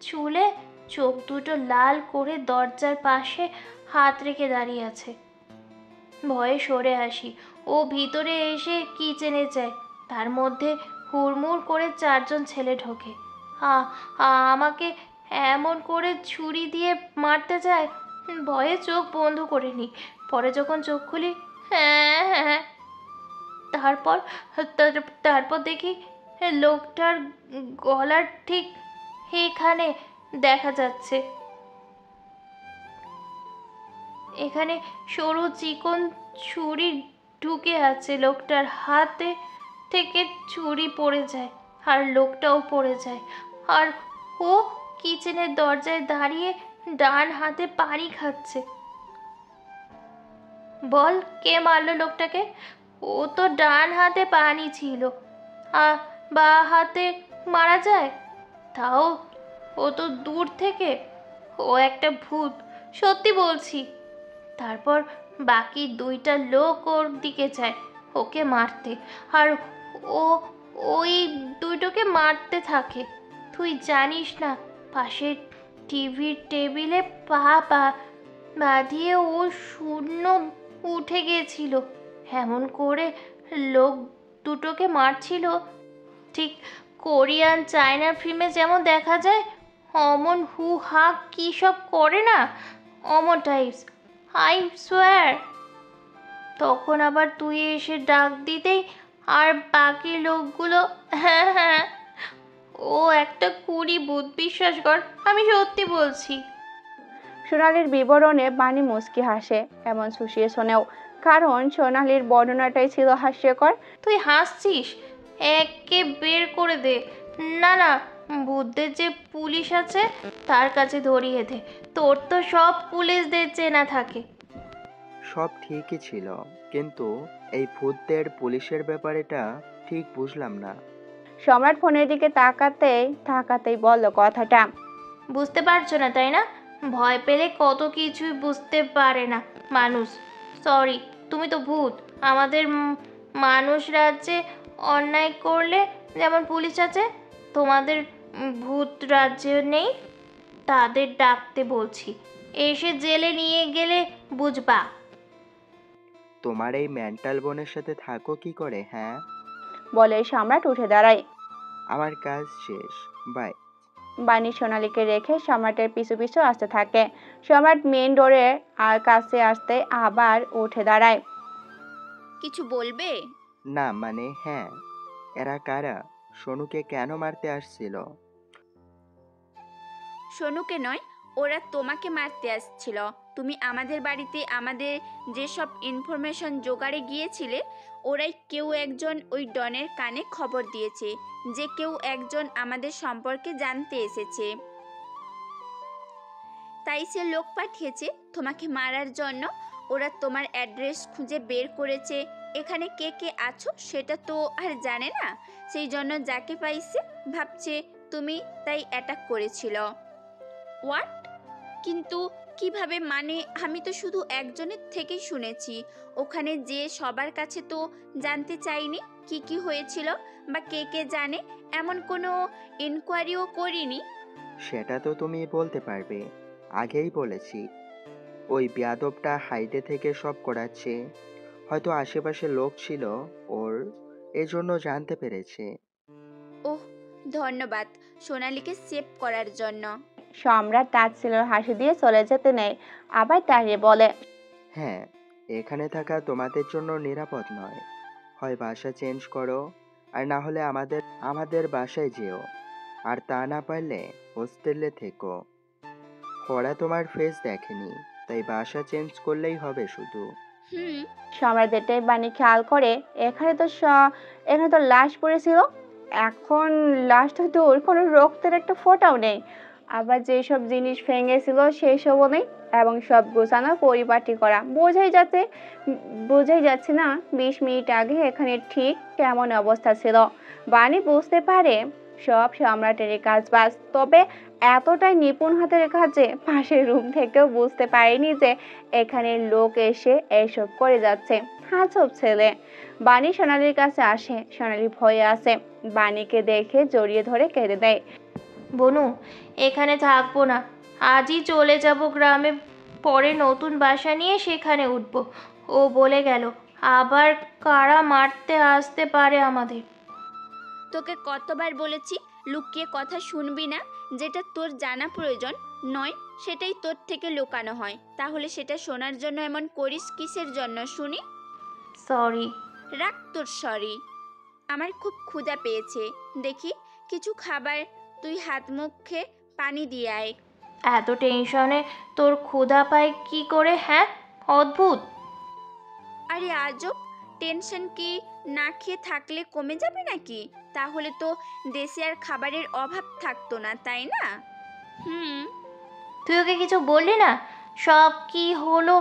চুলে, চোখ দুটো লাল করে দরজার পাশে হাত রেখে দাঁড়িয়ে আছে। ভয়ে সরে আসি। ও ভিতরে এসে কিচেনে যায়। তার মধ্যে হুড়মুড় করে 4 জন ছেলে ঢোকে। আমাকে এমন করে ছুরি দিয়ে মারতে যায়, ভয়ে চোখ বন্ধ করে নিই। পরে যখন চোখ খুলি, হ্যাঁ হ্যাঁ, তারপর দেখি লোকটার গলার ঠিক এখানে দেখা যাচ্ছে, এখানে সরু চিকন ছুরি ঢুকে আছে। লোকটার হাতে থেকে ছুরি পড়ে যায় আর লোকটাও পড়ে যায়। আর ও কিচেনের দরজায় দাঁড়িয়ে ডান হাতে পানি খাচ্ছে। বল, কে মারলো লোকটাকে? ও তো ডান হাতে পানি ছিল, বা হাতে মারা যায়? তাও ও তো দূর থেকে। ও একটা ভূত, সত্যি বলছি। তারপর বাকি 2টা লোক ওর দিকে যায় ওকে মারতে, আর ও ওই 2টোকে মারতে থাকে। তুই জানিস না, পাশের টিভির টেবিলে পা বাঁধিয়ে ও শূন্য উঠে গিয়েছিল। এমন করে লোক 2টোকে মারছিল, ঠিক কোরিয়ান চায়না ফিল্মে যেমন দেখা যায়, অমন হু হা কী সব করে না, অমন টাইপস, আই সোয়ার। তখন আবার তুই এসে ডাক দিতেই আর বাকি লোকগুলো, হ্যাঁ হ্যাঁ, ও একটা কুড়ি ভূত, বিশ্বাস কর, আমি সত্যি বলছি। সোনালির বিবরণে বাণী মুচকি হাসে, এমন শুষিয়ে শোনেও, কারণ সোনালির বর্ণনাটাই ছিল হাস্যকর। তুই হাসছিস? একে বের করে দে। না না, ভূতদের যে পুলিশ আছে তার কাছে ধরিয়ে দে। তোর তো সব পুলিশদের চেনা থাকে। সব ঠিকই ছিল, কিন্তু এই ভূতদের পুলিশের ব্যাপারেটা ঠিক বুঝলাম না। সম্রাট ফোনের দিকে তাকাতেই বলল কথাটা। বুঝতে পারছো না তাই না? ভয় পেলে কত কিছুই বুঝতে পারে না মানুষ। সরি, তুমি তো ভূত। আমাদের মানুষ রাজ্যে অন্যায় করলে যেমন পুলিশ আছে, তোমাদের ভূত রাজ্যে নেই, তাদের ডাকতে বলছি। এসে জেলে নিয়ে গেলে বুঝবা। তোমার এই মেন্টাল বোনের সাথে থাকো কি করে? হ্যাঁ, বলে সম্রাট উঠে দাঁড়ায়। আমার কাজ শেষ, বাই। বাণী সোনালীকে রেখে সম্রাটের পিছু পিছু আসতে থাকে। সম্রাট মেন ডোরের কাছে আসতে আবার উঠে দাঁড়ায়। কিছু বলবে? না মানে হ্যাঁ, এরা কারা? সোনুকে কেন মারতে আসছিল? সোনুকে নয়, ওরা তোমাকে মারতে আসছিল। তুমি আমাদের বাড়িতে আমাদের যেসব ইনফরমেশন জোগাড়ে গিয়েছিলে, ওরাই কেউ একজন ওই ডনের কানে খবর দিয়েছে যে কেউ একজন আমাদের সম্পর্কে জানতে এসেছে। তাই সে লোক পাঠিয়েছে তোমাকে মারার জন্য। ওরা তোমার অ্যাড্রেস খুঁজে বের করেছে। এখানে কে কে আছো সেটা তো আর জানে না, সেই জন্য যাকে পাইছে ভাবছে তুমি, তাই অ্যাটাক করেছিল। হোয়াট? কিন্তু কিভাবে? মানে আমি তো শুধু একজনের থেকেই শুনেছি। ওখানে যে সবার কাছে তো জানতে চাইনি কি কি হয়েছিল বা কে কে জানে, এমন কোনো ইনকোয়ারিও করিনি। সেটা তো তুমি বলতে পারবে, আগেই বলেছি। ওই বেয়াদবটা হাইটে থেকে সব করাচ্ছে, হয়তো আশেপাশে লোক ছিল ওর, এজন্য জানতে পেরেছে। ওহ, ধন্যবাদ সোনালীকে সেভ করার জন্য। সম্রাট তাচ্ছিল্যের হাসি দিয়ে চলে যেতে নেয়, আবার দাঁড়িয়ে বলে, হ্যাঁ, এখানে থাকা তোমাদের জন্য নিরাপদ নয়। হয় বাসা চেঞ্জ করো, আর না হলে আমাদের বাসায় যেও, আর তা না পারলে হোস্টেলে থেকো। ওরা তোমার ফেস দেখেনি, তাই বাসা চেঞ্জ করলেই হবে শুধু। সম্রাট এটাই বাণী খেয়াল করে, এখানে তো লাশ পড়েছিল, এখন লাশটা দূর, কোনো রক্তের একটা ফোঁটাও নেই। আবার যেসব জিনিস ভেঙেছিল সেই সবও নেই, এবং সব গোছানো পরিপাটি করা। বোঝাই যাচ্ছে না 20 মিনিট আগে এখানে ঠিক কেমন অবস্থা ছিল। বাণী বুঝতে পারে সব সম্রাটেরই কাজ বাজ, তবে এতটাই নিপুণ হাতের কাজে পাশের রুম থেকেও বুঝতে পারেনি যে এখানে লোক এসে এসব করে যাচ্ছে। আজব ছেলে। বাণী সোনালীর কাছে আসে। সোনালী ভয়ে আছে, বাণীকে দেখে জড়িয়ে ধরে কেঁদে দেয়। বনু, এখানে থাকবো না, আজই চলে যাব গ্রামে। পরে নতুন বাসা নিয়ে সেখানে উঠবো। ও বলে গেল আবার কারা মারতে আসতে পারে আমাদের। তোকে কতবার বলেছি লুকিয়ে কথা শুনবি না, যেটা তোর জানা প্রয়োজন নয় সেটাই তোর থেকে লুকানো হয়, তাহলে সেটা শোনার জন্য এমন করিস কিসের জন্য শুনি? সরি। রাখ তোর সরি। আমার খুব ক্ষুধা পেয়েছে, দেখি কিছু খাবার, তুই হাত মুখ খেয়ে পানি দিয়ে আয়। এত টেনশনে তোর ক্ষুধা পায় কি করে? হ্যাঁ, অদ্ভুত। আরে আজব, টেনশন কি না খেয়ে থাকলে কমে যাবে নাকি? তাহলে তো দেশে আর খাবারের অভাব থাকতো না, তাই না? তুই ওকে কিছু বললি না? সব কি হলো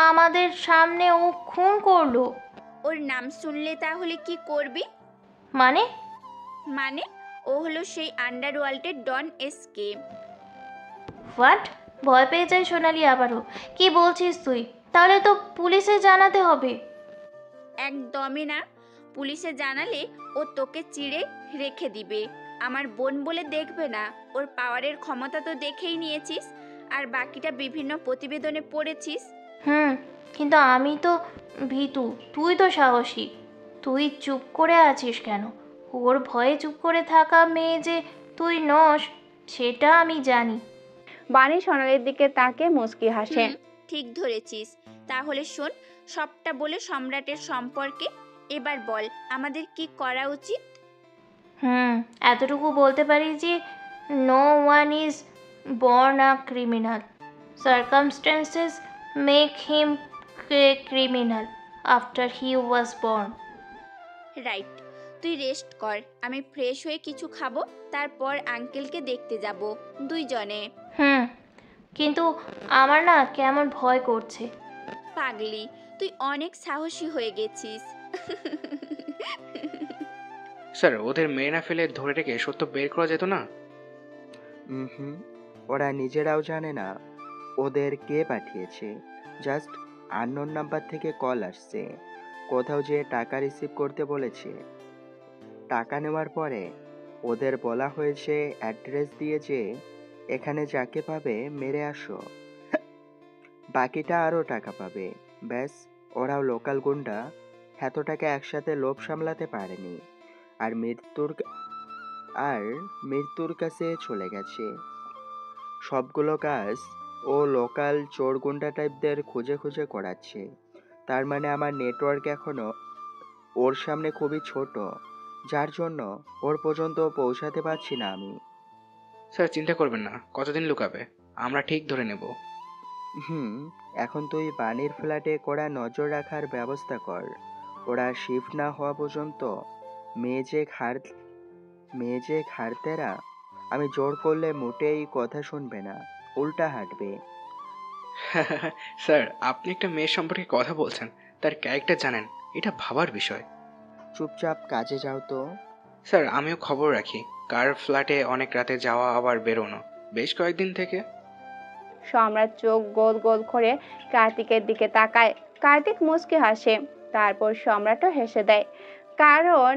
আমাদের সামনে? ও খুন করলো। ওর নাম শুনলে তাহলে কি করবি? মানে? মানে ও হলো সেই আন্ডারওয়ার্ল্ডের ডন এসকে। হোয়াট? ভয় পেয়ে যায় সোনালি আবারও। কি বলছিস তুই? তাহলে তো পুলিশে জানাতে হবে। একদমই না, পুলিশে জানালে ও তোকে চিড়ে রেখে দিবে। আমার বোন বলে দেখবে না, ওর পাওয়ারের ক্ষমতা তো দেখেই নিয়েছিস, আর বাকিটা বিভিন্ন প্রতিবেদনে পড়েছিস। কিন্তু আমি তো ভীতু, তুই তো সাহসী। তুই চুপ করে আছিস কেন? ওর ভয়ে চুপ করে থাকা মেয়ে যে তুই নস সেটা আমি জানি। বাণী সোনালির দিকে তাকে মুচকি হাসে। ঠিক ধরেছিস। তাহলে শোন, সবটা বলে সম্রাটের সম্পর্কে এবার বল আমাদের কি করা উচিত? এতটুকু বলতে পারি যে no one is born a criminal, circumstances make him criminal after he was born. Right, তুই রেস্ট কর, আমি ফ্রেশ হয়ে কিছু খাবো, তারপর আঙ্কেলকে দেখতে যাব দুইজনে। কিন্তু আমার না কেমন ভয় করছে। পাগলি, তুই অনেক সাহসী হয়ে গেছিস। স্যার, ওদের মেরে না ফেলে ধরে রেখে সত্য বের করা যেত না? ওরা নিজেরাও জানে না ওদের কে পাঠিয়েছে। জাস্ট আননোন নাম্বার থেকে কল আসছে, কোথাও যেয়ে টাকা রিসিভ করতে বলেছে। টাকা নেওয়ার পরে ওদের বলা হয়েছে অ্যাড্রেস দিয়ে যে এখানে যাকে পাবে মেরে আসো, বাকিটা আরও টাকা পাবে। ব্যাস, ওরাও লোকাল গুন্ডা, এত টাকা একসাথে লোভ সামলাতে পারেনি, আর মৃত্যুর কাছে চলে গেছে। সবগুলো কাজ ও লোকাল চোর গুন্ডা টাইপদের খুঁজে খুঁজে করাচ্ছে। তার মানে আমার নেটওয়ার্ক এখনো ওর সামনে খুবই ছোট, যার জন্য ওর পর্যন্ত পৌঁছাতে পারছি না আমি। স্যার, চিন্তা করবেন না, কতদিন লুকাবে, আমরা ঠিক ধরে নেব। এখন তুই বাণীর ফ্ল্যাটে কড়া নজর রাখার ব্যবস্থা কর। ওরা শিফট না হওয়া পর্যন্ত মেয়ে যে ঘাড়তেরা, আমি জোর করলে মোটেই কথা শুনবে না, উল্টা হাঁটবে। স্যার, আপনি একটা মেয়ের সম্পর্কে কথা বলছেন, তার ক্যারেক্টার জানেন, এটা ভাবার বিষয়। চুপচাপ কাজে যাও তো। স্যার, আমিও খবর রাখি কার ফ্ল্যাটে অনেক রাতে যাওয়া আবার বেরোনো, বেশ কয়েকদিন থেকে। সম্রাট চোখ গোল গোল করে কার্তিকের দিকে তাকায়। কার্তিক মুচকি হাসে, তারপর সম্রাটও হেসে দেয়, কারণ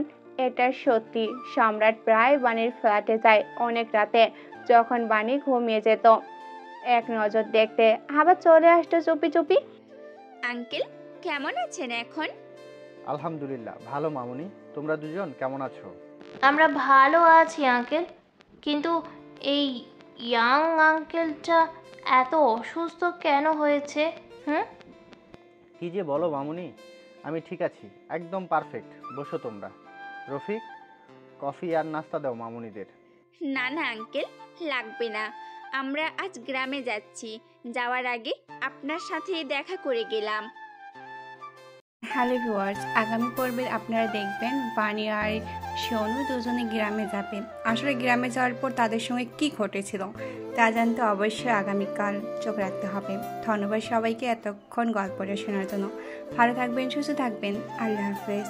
এটা সত্যি। সম্রাট প্রায় বাণীর ফ্ল্যাটে যায় অনেক রাতে, যখন বাণী ঘুমিয়ে যেত। এক নজর দেখতে আবার চলে আসতো চুপি চুপি। আঙ্কেল কেমন আছেন এখন? আলহামদুলিল্লাহ ভালো মামুনি, তোমরা দুজন কেমন আছো? আমরা ভালো আছি আঙ্কেল, কিন্তু এই ইয়াং আঙ্কেলটা এত অসুস্থ কেন হয়েছে? কি যে বলো মামুনি, আমি ঠিক আছি, একদম পারফেক্ট। বসো তোমরা। রফিক, কফি আর নাস্তা দাও মামুনিদের। না না আঙ্কেল, লাগবে না, আমরা আজ গ্রামে যাচ্ছি, যাওয়ার আগে আপনার সাথে দেখা করে গেলাম। হ্যালো ভিউয়ার্স, আগামী পর্বে আপনারা দেখবেন বাণী আর সোনু দুজনে গ্রামে যাবে। আসলে গ্রামে যাওয়ার পর তাদের সঙ্গে কি ঘটেছিল তা জানতে অবশ্যই আগামীকাল চোখ রাখতে হবে। ধন্যবাদ সবাইকে এতক্ষণ গল্পটা শোনার জন্য। ভালো থাকবেন, সুস্থ থাকবেন, আল্লাহ হাফেজ।